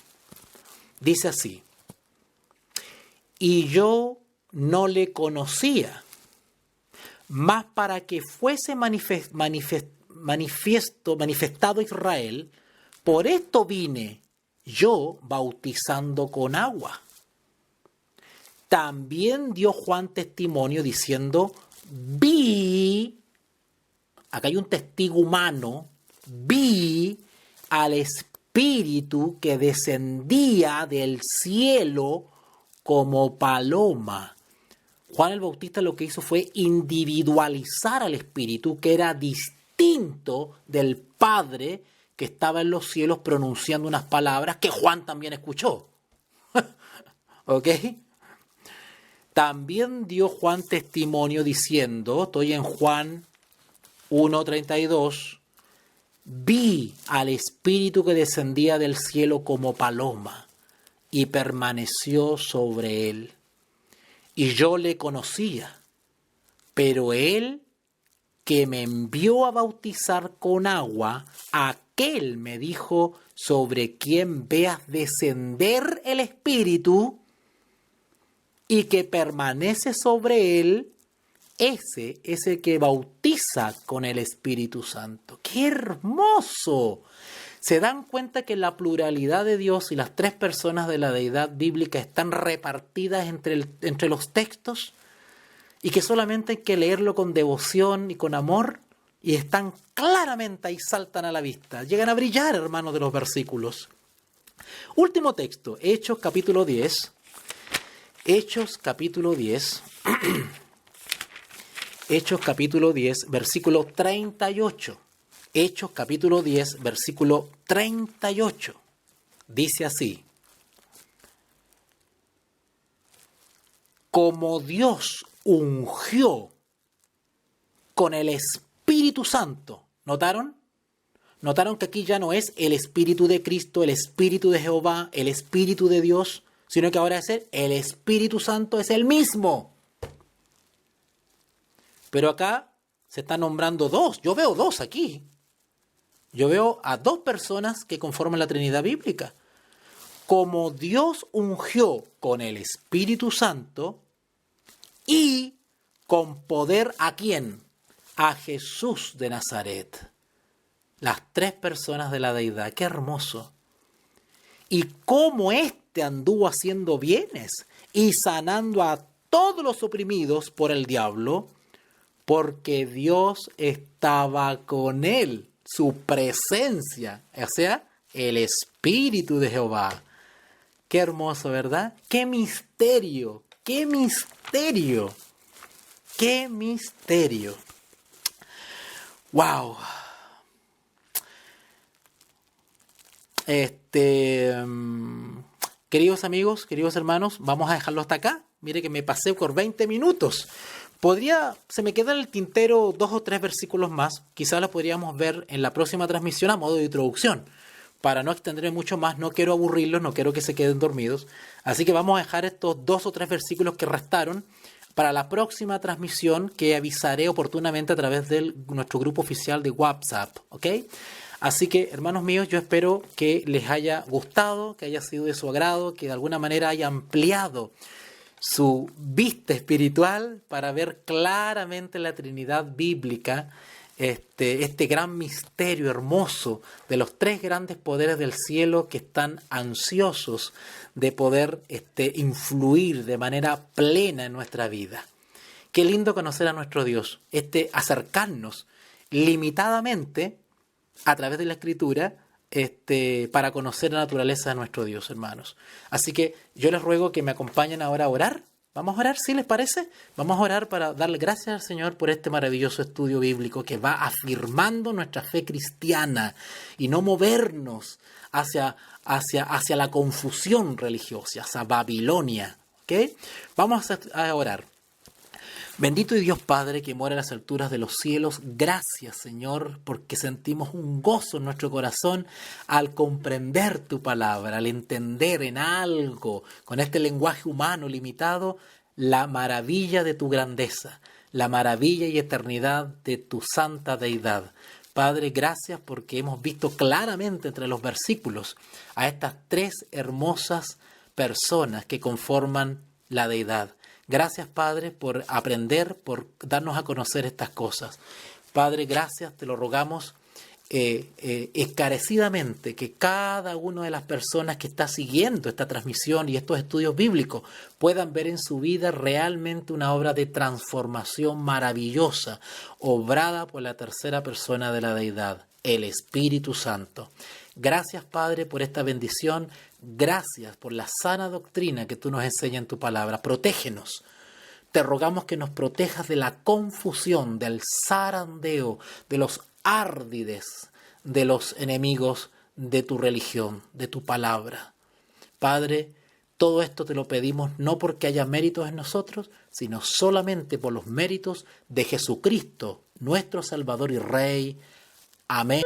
B: Dice así: y yo no le conocía, mas para que fuese manifestado Israel, por esto vine yo bautizando con agua. También dio Juan testimonio diciendo: vi, acá hay un testigo humano, vi al Espíritu que descendía del cielo como paloma. Juan el Bautista lo que hizo fue individualizar al Espíritu, que era distinto del Padre que estaba en los cielos pronunciando unas palabras que Juan también escuchó. ¿Ok? También dio Juan testimonio diciendo, estoy en Juan 1:32, vi al Espíritu que descendía del cielo como paloma y permaneció sobre él. Y yo le conocía, pero él que me envió a bautizar con agua, aquel me dijo, sobre quien veas descender el Espíritu y que permanece sobre él, ese es el que bautiza con el Espíritu Santo. ¡Qué hermoso! ¿Se dan cuenta que la pluralidad de Dios y las tres personas de la deidad bíblica están repartidas entre los textos? Y que solamente hay que leerlo con devoción y con amor, y están claramente ahí, saltan a la vista. Llegan a brillar, hermanos, de los versículos. Último texto, Hechos capítulo 10. Hechos capítulo 10. Hechos capítulo 10, versículo 38. Hechos capítulo 10, versículo 38. Dice así: como Dios ungió con el Espíritu Santo. ¿Notaron? ¿Notaron que aquí ya no es el Espíritu de Cristo, el Espíritu de Jehová, el Espíritu de Dios, sino que ahora es el Espíritu Santo, es el mismo? Pero acá se están nombrando dos. Yo veo dos aquí. Yo veo a dos personas que conforman la Trinidad bíblica. Como Dios ungió con el Espíritu Santo y con poder, ¿a quién? A Jesús de Nazaret. Las tres personas de la deidad. ¡Qué hermoso! Y cómo éste anduvo haciendo bienes y sanando a todos los oprimidos por el diablo, porque Dios estaba con él, su presencia, o sea, el Espíritu de Jehová. Qué hermoso, ¿verdad? ¡Qué misterio! ¡Qué misterio! ¡Qué misterio! ¡Wow! Queridos amigos, queridos hermanos, vamos a dejarlo hasta acá. Mire que me pasé por 20 minutos. Se me queda en el tintero 2 o 3 versículos más. Quizás los podríamos ver en la próxima transmisión a modo de introducción. Para no extenderme mucho más, no quiero aburrirlos, no quiero que se queden dormidos. Así que vamos a dejar estos 2 o 3 versículos que restaron para la próxima transmisión, que avisaré oportunamente a través de nuestro grupo oficial de WhatsApp. ¿Ok? Así que, hermanos míos, yo espero que les haya gustado, que haya sido de su agrado, que de alguna manera haya ampliado su vista espiritual para ver claramente la Trinidad bíblica, este gran misterio hermoso de los tres grandes poderes del cielo que están ansiosos de poder influir de manera plena en nuestra vida. Qué lindo conocer a nuestro Dios, acercarnos limitadamente a través de la Escritura, para conocer la naturaleza de nuestro Dios, hermanos. Así que yo les ruego que me acompañen ahora a orar. Vamos a orar, ¿sí les parece? Vamos a orar para darle gracias al Señor por este maravilloso estudio bíblico que va afirmando nuestra fe cristiana y no movernos hacia la confusión religiosa, hacia Babilonia. ¿Ok? Vamos a orar. Bendito y Dios Padre que mora en las alturas de los cielos, gracias Señor porque sentimos un gozo en nuestro corazón al comprender tu palabra, al entender en algo, con este lenguaje humano limitado, la maravilla de tu grandeza, la maravilla y eternidad de tu santa deidad. Padre, gracias porque hemos visto claramente entre los versículos a estas tres hermosas personas que conforman la deidad. Gracias, Padre, por aprender, por darnos a conocer estas cosas. Padre, gracias, te lo rogamos encarecidamente, que cada una de las personas que está siguiendo esta transmisión y estos estudios bíblicos puedan ver en su vida realmente una obra de transformación maravillosa, obrada por la tercera persona de la deidad, el Espíritu Santo. Gracias, Padre, por esta bendición. Gracias por la sana doctrina que tú nos enseñas en tu palabra. Protégenos. Te rogamos que nos protejas de la confusión, del zarandeo, de los árdides de los enemigos de tu religión, de tu palabra. Padre, todo esto te lo pedimos no porque haya méritos en nosotros, sino solamente por los méritos de Jesucristo, nuestro Salvador y Rey. Amén.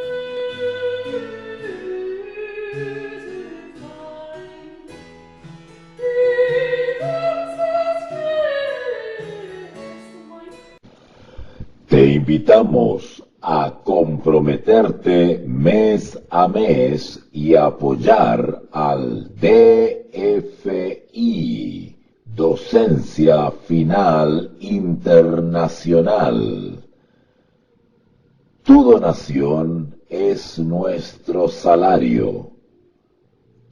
A: Te invitamos a comprometerte mes a mes y apoyar al DFI, Docencia Final Internacional. Tu donación es nuestro salario.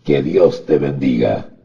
A: Que Dios te bendiga.